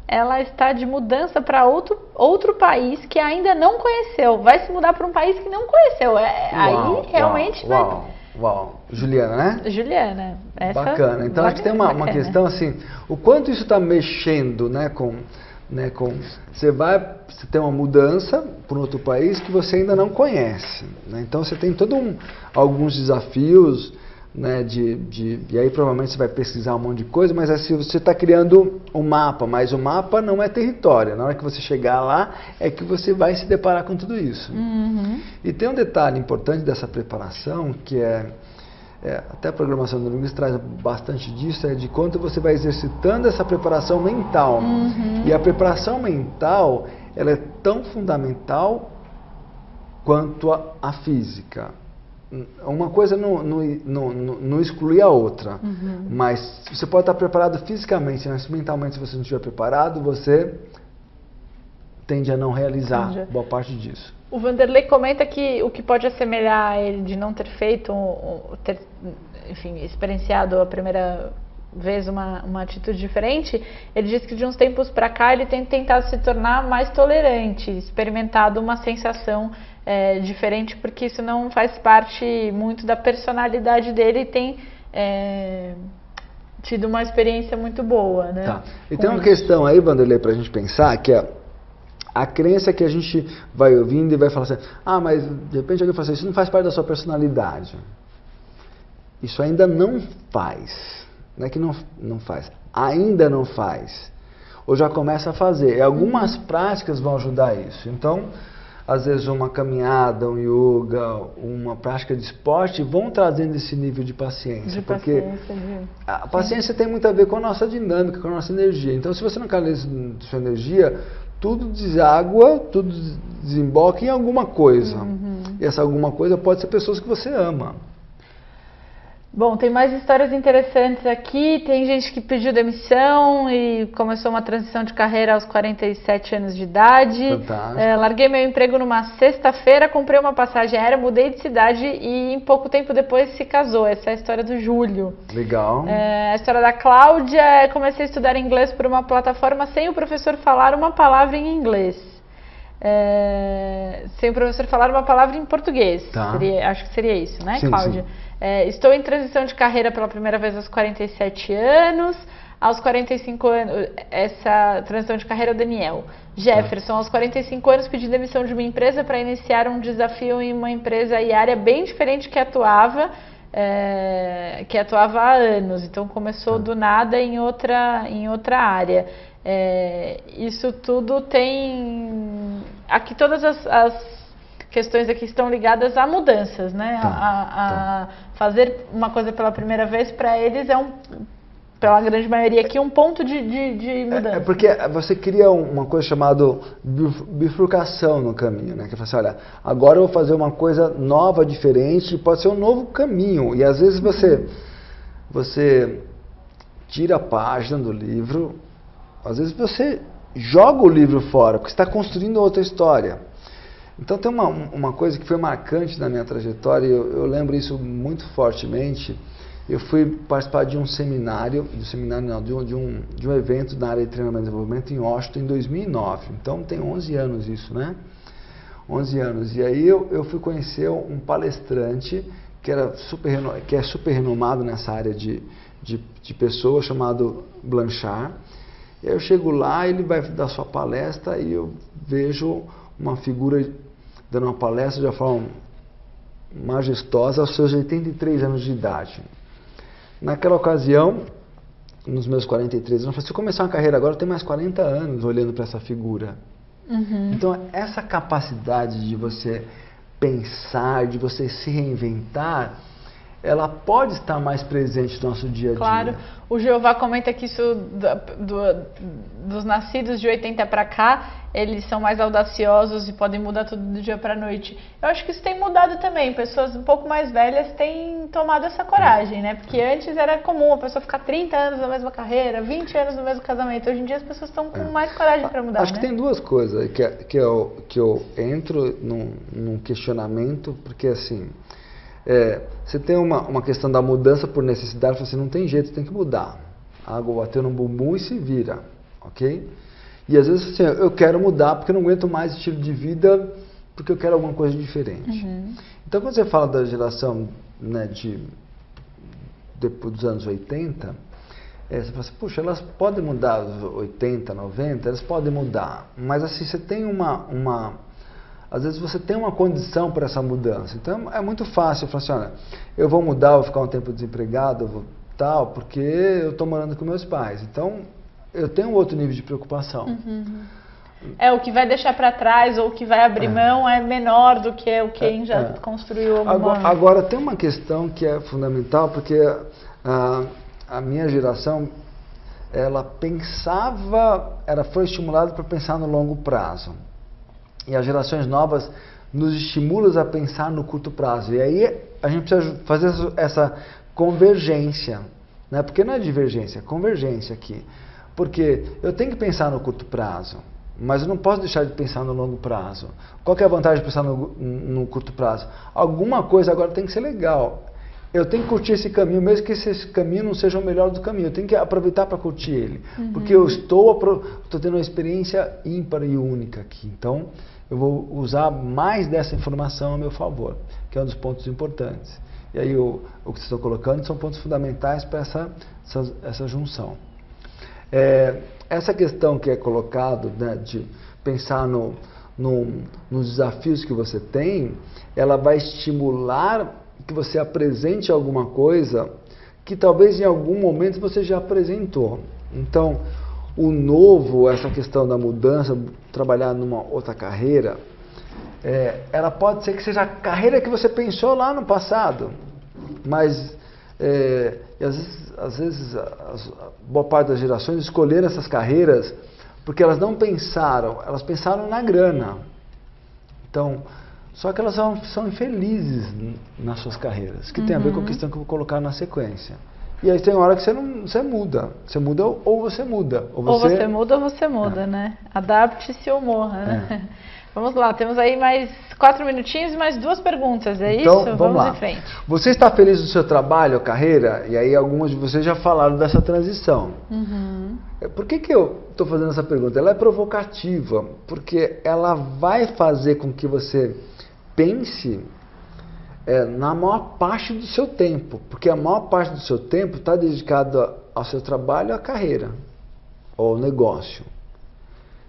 ela está de mudança para outro país que ainda não conheceu. Vai se mudar para um país que não conheceu. Aí realmente vai...
Uau, Juliana, né?
Juliana.
Bacana. Então acho que tem uma questão assim, o quanto isso está mexendo, né, né, você tem uma mudança para um outro país que você ainda não conhece, né? Então você tem alguns desafios, né, e aí provavelmente você vai pesquisar um monte de coisa, mas assim, você está criando um mapa, mas o mapa não é território. Na hora que você chegar lá é que você vai se deparar com tudo isso. E tem um detalhe importante dessa preparação, que até a programação neurolinguística traz bastante disso, é de quanto você vai exercitando essa preparação mental. E a preparação mental, ela é tão fundamental quanto a física. Uma coisa não exclui a outra, mas você pode estar preparado fisicamente, mas mentalmente, se você não estiver preparado, você tende a não realizar boa parte disso.
O Vanderlei comenta que o que pode assemelhar ele de não ter feito, enfim, experienciado a primeira vez uma atitude diferente, ele diz que de uns tempos para cá ele tem tentado se tornar mais tolerante, experimentado uma sensação diferente, porque isso não faz parte muito da personalidade dele e tem tido uma experiência muito boa, né?
Tá. E tem uma questão aí, Vanderlei, para a gente pensar, que é a crença que a gente vai ouvindo e vai falar assim, mas de repente alguém fala assim, isso não faz parte da sua personalidade. Isso ainda não faz. Não é que não faz, ainda não faz. Ou já começa a fazer. E algumas práticas vão ajudar isso. Então, às vezes uma caminhada, um yoga, uma prática de esporte vão trazendo esse nível de paciência. Porque a paciência tem muito a ver com a nossa dinâmica, com a nossa energia. Então, se você não canaliza sua energia, tudo deságua, tudo desemboca em alguma coisa. E essa alguma coisa pode ser pessoas que você ama.
Bom, tem mais histórias interessantes aqui. Tem gente que pediu demissão e começou uma transição de carreira aos 47 anos de idade. Larguei meu emprego numa sexta-feira, comprei uma passagem aérea, mudei de cidade e em pouco tempo depois se casou. Essa é a história do Júlio.
Legal.
A história da Cláudia, comecei a estudar inglês por uma plataforma sem o professor falar uma palavra em inglês. Sem o professor falar uma palavra em português. Acho que seria isso, né, Cláudia? Sim. Estou em transição de carreira pela primeira vez aos 47 anos. Aos 45 anos, essa transição de carreira é o Daniel. Jefferson, aos 45 anos, pedi demissão de uma empresa para iniciar um desafio em uma empresa e área bem diferente que atuava há anos. Então começou do nada em outra área. Isso tudo tem... Aqui todas as questões aqui estão ligadas a mudanças, né? A fazer uma coisa pela primeira vez, para eles pela grande maioria aqui, um ponto de mudança.
Porque você cria uma coisa chamada bifurcação no caminho, né? Que você fala assim, olha, agora eu vou fazer uma coisa nova, diferente, pode ser um novo caminho. E às vezes você tira a página do livro, às vezes você joga o livro fora, porque você está construindo outra história. Então tem uma coisa que foi marcante na minha trajetória, e eu lembro isso muito fortemente. Eu fui participar de um seminário, de um evento na área de treinamento e desenvolvimento em Washington em 2009. Então tem 11 anos isso, né? 11 anos. E aí eu fui conhecer um palestrante que é super renomado nessa área de pessoas, chamado Blanchard. E aí eu chego lá, ele vai dar sua palestra e eu vejo uma figura dando uma palestra de uma forma majestosa aos seus 83 anos de idade. Naquela ocasião, nos meus 43 anos, eu falei, se eu começar uma carreira agora, eu tenho mais 40 anos olhando para essa figura. Então, essa capacidade de você pensar, de você se reinventar, ela pode estar mais presente no nosso dia a dia.
Claro. O Jeová comenta que isso dos nascidos de 80 para cá, eles são mais audaciosos e podem mudar tudo do dia para a noite. Eu acho que isso tem mudado também. Pessoas um pouco mais velhas têm tomado essa coragem, né? Porque antes era comum a pessoa ficar 30 anos na mesma carreira, 20 anos no mesmo casamento. Hoje em dia as pessoas estão com mais coragem para mudar,
Acho que tem duas coisas que eu entro num questionamento, porque assim... você tem uma questão da mudança por necessidade, você não tem jeito, você tem que mudar. A água bateu no bumbum e se vira, ok? E às vezes assim, eu quero mudar porque eu não aguento mais estilo de vida, porque eu quero alguma coisa diferente. Então quando você fala da geração, né, depois dos anos 80, você fala assim, puxa, elas podem mudar os 80, 90, elas podem mudar, mas assim, você tem às vezes você tem uma condição para essa mudança, então é muito fácil falar assim, olha, eu vou mudar, vou ficar um tempo desempregado, tal, porque eu estou morando com meus pais, então eu tenho um outro nível de preocupação.
O que vai deixar para trás ou o que vai abrir mão é menor do que quem já construiu alguma...
Agora, tem uma questão que é fundamental, porque a minha geração, ela foi estimulada para pensar no longo prazo. E as gerações novas nos estimulam a pensar no curto prazo. E aí a gente precisa fazer essa convergência, né? Porque não é divergência, é convergência aqui. Porque eu tenho que pensar no curto prazo, mas eu não posso deixar de pensar no longo prazo. Qual que é a vantagem de pensar no curto prazo? Alguma coisa agora tem que ser legal. Eu tenho que curtir esse caminho, mesmo que esse caminho não seja o melhor do caminho. Eu tenho que aproveitar para curtir ele. Porque eu estou tendo uma experiência ímpar e única aqui. Então, eu vou usar mais dessa informação a meu favor, que é um dos pontos importantes. E aí, o que vocês estão colocando são pontos fundamentais para essa junção. Essa questão que é colocado, né, de pensar nos desafios que você tem, ela vai estimular que você apresente alguma coisa que talvez em algum momento você já apresentou. Então, o novo, essa questão da mudança, trabalhar numa outra carreira, ela pode ser que seja a carreira que você pensou lá no passado, mas às vezes boa parte das gerações escolheram essas carreiras porque elas não pensaram, elas pensaram na grana. Então, só que elas são infelizes nas suas carreiras, que tem a ver com a questão que eu vou colocar na sequência. E aí tem hora que você muda. Você muda ou você muda.
Ou você muda ou você muda, né? Adapte-se ou morra, né? Vamos lá, temos aí mais 4 minutinhos e mais 2 perguntas, é
então,
isso?
Vamos lá.
Em frente.
Você está feliz no seu trabalho, carreira? E aí algumas de vocês já falaram dessa transição. Por que eu estou fazendo essa pergunta? Ela é provocativa, porque ela vai fazer com que você pense na maior parte do seu tempo, porque a maior parte do seu tempo está dedicado ao seu trabalho, à carreira, ou ao negócio.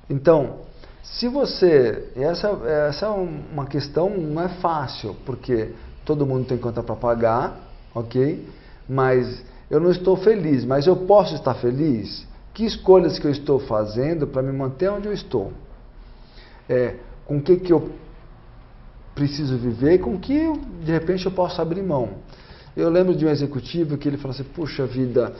Então, se você... Essa é uma questão, não é fácil, porque todo mundo tem conta para pagar, ok? Mas eu não estou feliz, mas eu posso estar feliz? Que escolhas que eu estou fazendo para me manter onde eu estou? Com o que eu preciso viver, com que de repente eu posso abrir mão. Eu lembro de um executivo que ele falou assim, puxa vida,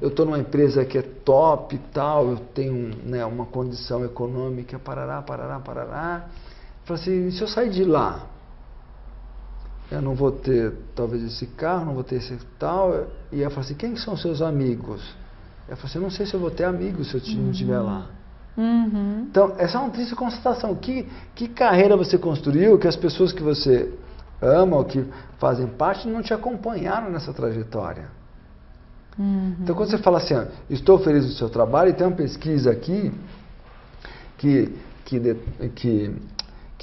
eu estou numa empresa que é top e tal, eu tenho, né, uma condição econômica, parará. Ele falou assim, se eu sair de lá, eu não vou ter talvez esse carro, não vou ter esse tal. E eu falei assim, quem são seus amigos? Eu falei assim, eu não sei se eu vou ter amigos se eu não estiver lá. Então, essa é uma triste constatação. Que carreira você construiu que as pessoas que você ama ou que fazem parte não te acompanharam nessa trajetória? Então, quando você fala assim, estou feliz no seu trabalho, e tem uma pesquisa aqui que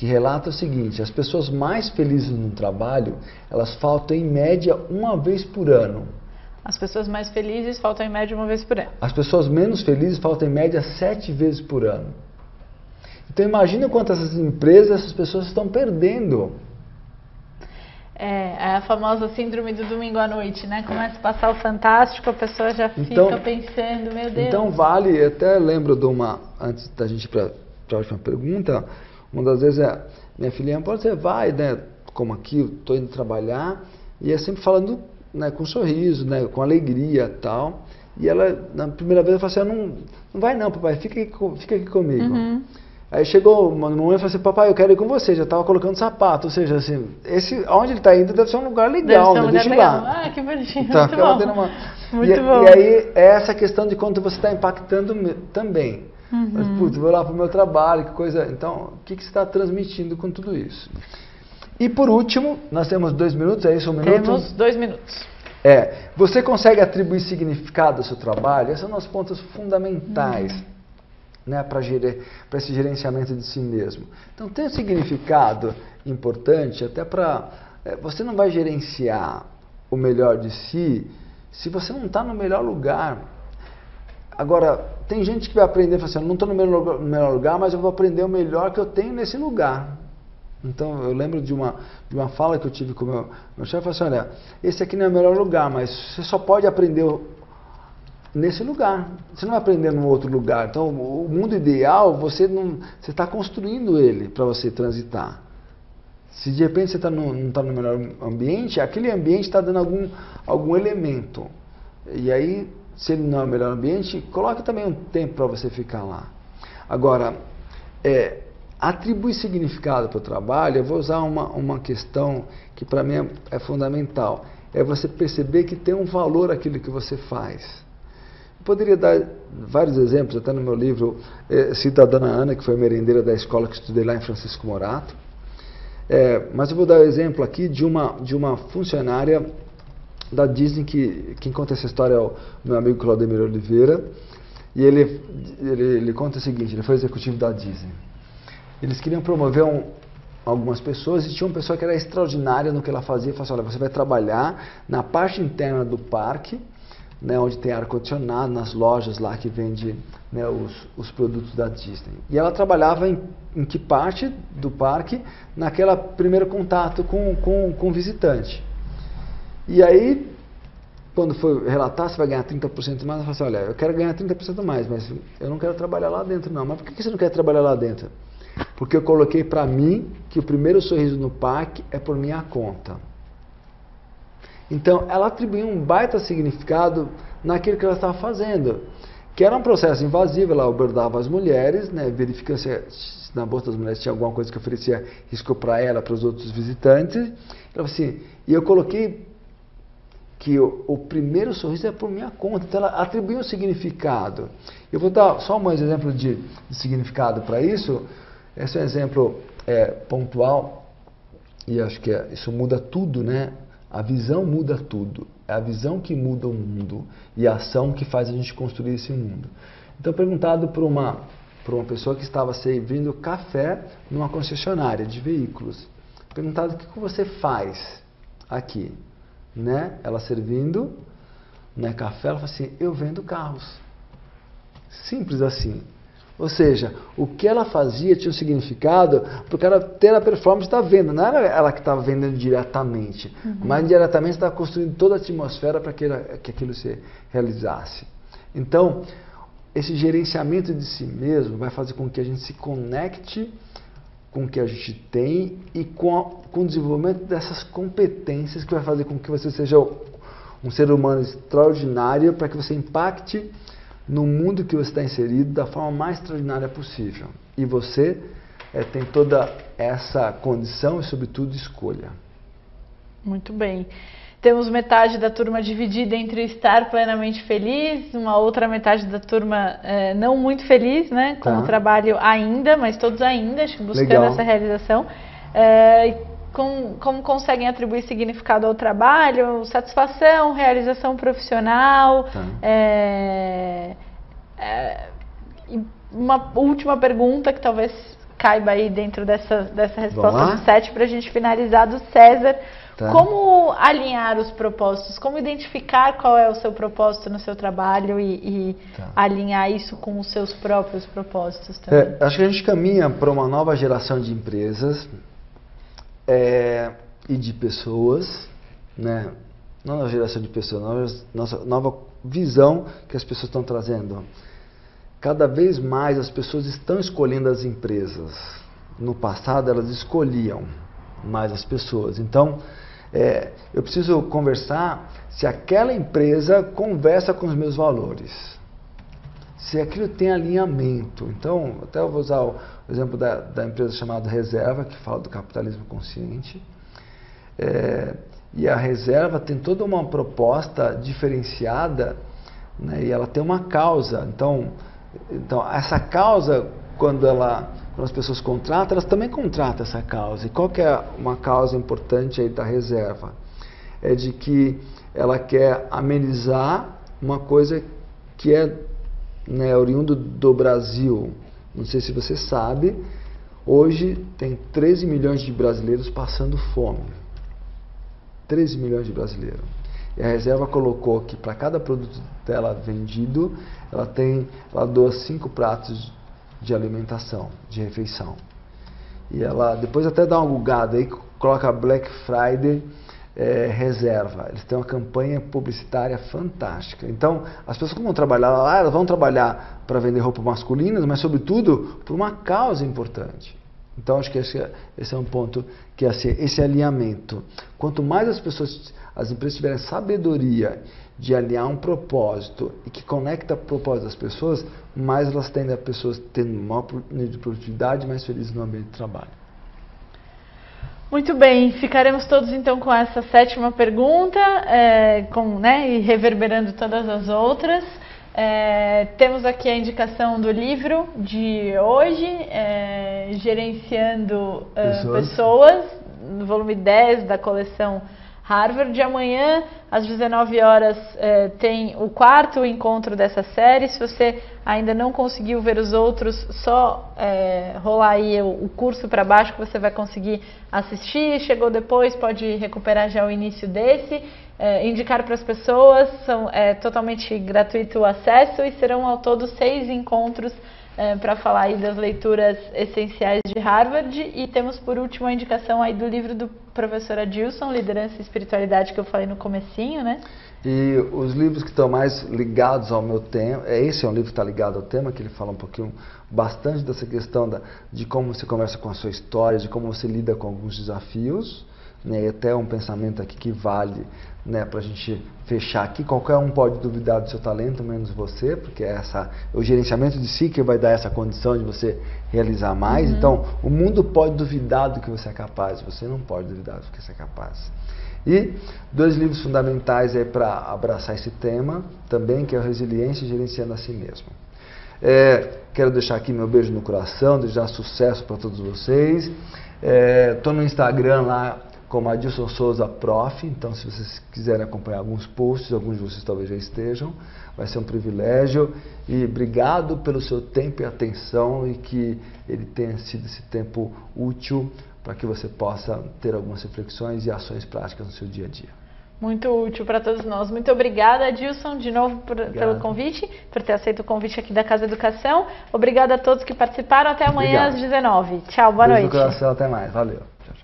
relata o seguinte, as pessoas mais felizes no trabalho, elas faltam em média 1 vez por ano.
As pessoas mais felizes faltam em média 1 vez por ano.
As pessoas menos felizes faltam em média 7 vezes por ano. Então imagina quantas essas empresas, essas pessoas estão perdendo.
É a famosa síndrome do domingo à noite, né? Começa a passar o fantástico, a pessoa já fica pensando, meu Deus.
Então vale, até lembro de antes da gente ir para a última pergunta, uma das vezes minha filhinha, pode ser, vai, né? Como aqui, eu estou indo trabalhar, e é sempre falando, né, com um sorriso, né, com alegria e tal. E ela, na primeira vez, ela falou assim, não vai não, papai, fica aqui comigo. Aí chegou uma mãe e falou assim, papai, eu quero ir com você, já estava colocando sapato, ou seja, assim, onde ele está indo deve ser um lugar legal, né? Deixa eu ir lá.
Ah, que bonitinho,
então,
muito bom. Muito bom.
E aí, é essa questão de quanto você está impactando também. Mas, putz, vou lá para o meu trabalho, que coisa... Então, o que você está transmitindo com tudo isso? E por último, nós temos 2 minutos, é isso, 1 minuto?
Temos 2 minutos.
Você consegue atribuir significado ao seu trabalho? Esses são os pontos fundamentais, né, para esse gerenciamento de si mesmo. Então, tem um significado importante, até para... você não vai gerenciar o melhor de si se você não está no melhor lugar... Agora, tem gente que vai aprender e fala assim, eu não estou no melhor lugar, mas eu vou aprender o melhor que eu tenho nesse lugar. Então, eu lembro de uma fala que eu tive com o meu chefe, falou assim, olha, esse aqui não é o melhor lugar, mas você só pode aprender nesse lugar. Você não vai aprender num outro lugar. Então, o mundo ideal, você está construindo ele para você transitar. Se de repente você não está no melhor ambiente, aquele ambiente está dando algum elemento. E aí, se ele não é o melhor ambiente, coloque também um tempo para você ficar lá. Agora, atribuir significado para o trabalho, eu vou usar uma questão que para mim é fundamental. É você perceber que tem um valor aquilo que você faz. Eu poderia dar vários exemplos, até no meu livro, cito a dona Ana, que foi merendeira da escola que estudei lá em Francisco Morato. Mas eu vou dar o exemplo aqui de uma funcionária da Disney, quem conta essa história é o meu amigo Claudemir Oliveira, e ele conta o seguinte, ele foi executivo da Disney. Eles queriam promover algumas pessoas e tinha uma pessoa que era extraordinária no que ela fazia, falou assim, olha, você vai trabalhar na parte interna do parque, né, onde tem ar-condicionado, nas lojas lá que vende, né, os produtos da Disney. E ela trabalhava em que parte do parque? Naquele primeiro contato com o visitante. E aí, quando foi relatar, você vai ganhar 30% mais, ela falou assim, olha, eu quero ganhar 30% mais, mas eu não quero trabalhar lá dentro não. Mas por que você não quer trabalhar lá dentro? Porque eu coloquei para mim que o primeiro sorriso no parque é por minha conta. Então, ela atribuiu um baita significado naquilo que ela estava fazendo, que era um processo invasivo. Ela abordava as mulheres, né, verificando se na bolsa das mulheres tinha alguma coisa que oferecia risco para ela, para os outros visitantes. Ela falou assim, e eu coloquei que o primeiro sorriso é por minha conta. Então, ela atribuiu um significado. Eu vou dar só mais exemplo de significado para isso. Esse é um exemplo pontual, e acho que isso muda tudo, né? A visão muda tudo. É a visão que muda o mundo e a ação que faz a gente construir esse mundo. Então, perguntado por uma pessoa que estava servindo café numa concessionária de veículos. Perguntado, o que você faz aqui? Né? Ela servindo, né, café, ela falou assim, eu vendo carros. Simples assim. Ou seja, o que ela fazia tinha um significado para o cara ter a performance da venda. Não era ela que estava vendendo diretamente, mas indiretamente estava construindo toda a atmosfera para que aquilo se realizasse. Então, esse gerenciamento de si mesmo vai fazer com que a gente se conecte com o que a gente tem e com o desenvolvimento dessas competências que vai fazer com que você seja um ser humano extraordinário para que você impacte no mundo que você está inserido da forma mais extraordinária possível. E você tem toda essa condição e, sobretudo, escolha. Muito bem.
Temos metade da turma dividida entre estar plenamente feliz, uma outra metade da turma não muito feliz, né, com o trabalho ainda, mas todos ainda buscando essa realização. Como conseguem atribuir significado ao trabalho, satisfação, realização profissional. Uma última pergunta que talvez caiba aí dentro dessa resposta do 7 para a gente finalizar, do César. Como alinhar os propósitos? Como identificar qual é o seu propósito no seu trabalho e alinhar isso com os seus próprios propósitos também?
Acho que a gente caminha para uma nova geração de empresas e de pessoas, né? Não nova geração de pessoas, nova visão que as pessoas estão trazendo. Cada vez mais as pessoas estão escolhendo as empresas. No passado elas escolhiam mais as pessoas. Então, eu preciso conversar se aquela empresa conversa com os meus valores. Se aquilo tem alinhamento. Então, até eu vou usar o exemplo da empresa chamada Reserva, que fala do capitalismo consciente. E a Reserva tem toda uma proposta diferenciada, né, e ela tem uma causa. Então essa causa, quando as pessoas contratam, elas também contratam essa causa. E qual que é uma causa importante aí da Reserva? É de que ela quer amenizar uma coisa que né, oriundo do Brasil. Não sei se você sabe, hoje tem 13 milhões de brasileiros passando fome. 13 milhões de brasileiros. E a reserva colocou que para cada produto dela vendido, ela doa 5 pratos de alimentação, de refeição. E ela depois até dá uma googada aí, coloca Black Friday reserva. Eles têm uma campanha publicitária fantástica. Então, as pessoas que vão trabalhar lá, elas vão trabalhar para vender roupas masculinas, mas sobretudo por uma causa importante. Então, acho que esse é um ponto que é esse alinhamento. Quanto mais as empresas tiverem sabedoria de alinhar um propósito e que conecta o propósito das pessoas, mais elas tendem a pessoas tendo maior nível de produtividade e mais felizes no ambiente de trabalho.
Muito bem, ficaremos todos então com essa 7ª pergunta, e reverberando todas as outras. Temos aqui a indicação do livro de hoje, Gerenciando Pessoas, no volume 10 da coleção Harvard. Amanhã, às 19 horas, tem o 4º encontro dessa série. Se você ainda não conseguiu ver os outros, só rolar aí o curso para baixo que você vai conseguir assistir. Chegou depois, pode recuperar já o início desse. Indicar para as pessoas, é totalmente gratuito o acesso e serão ao todo 6 encontros para falar aí das leituras essenciais de Harvard. E temos por último a indicação aí do livro do professor Adilson, Liderança e Espiritualidade, que eu falei no comecinho, né?
E os livros que estão mais ligados ao meu tema, esse é um livro que está ligado ao tema, que ele fala um pouquinho, bastante dessa questão de como você conversa com a sua história, de como você lida com alguns desafios, né? E até um pensamento aqui que vale, né, para a gente fechar aqui. Qualquer um pode duvidar do seu talento, menos você, porque o gerenciamento de si que vai dar essa condição de você realizar mais. Então, o mundo pode duvidar do que você é capaz, você não pode duvidar do que você é capaz. E 2 livros fundamentais para abraçar esse tema também, que é o Resiliência e Gerenciando a Si Mesmo. Quero deixar aqui meu beijo no coração, desejar sucesso para todos vocês. Estou no Instagram lá, como Adilson Souza Prof, então se vocês quiserem acompanhar alguns posts, alguns de vocês talvez já estejam, vai ser um privilégio. E obrigado pelo seu tempo e atenção, e que ele tenha sido esse tempo útil para que você possa ter algumas reflexões e ações práticas no seu dia a dia.
Muito útil para todos nós. Muito obrigada, Adilson, de novo pelo convite, por ter aceito o convite aqui da Casa Educação. Obrigada a todos que participaram. Até amanhã às 19. Tchau, boa noite.
Beijo no coração, até mais. Valeu. Tchau.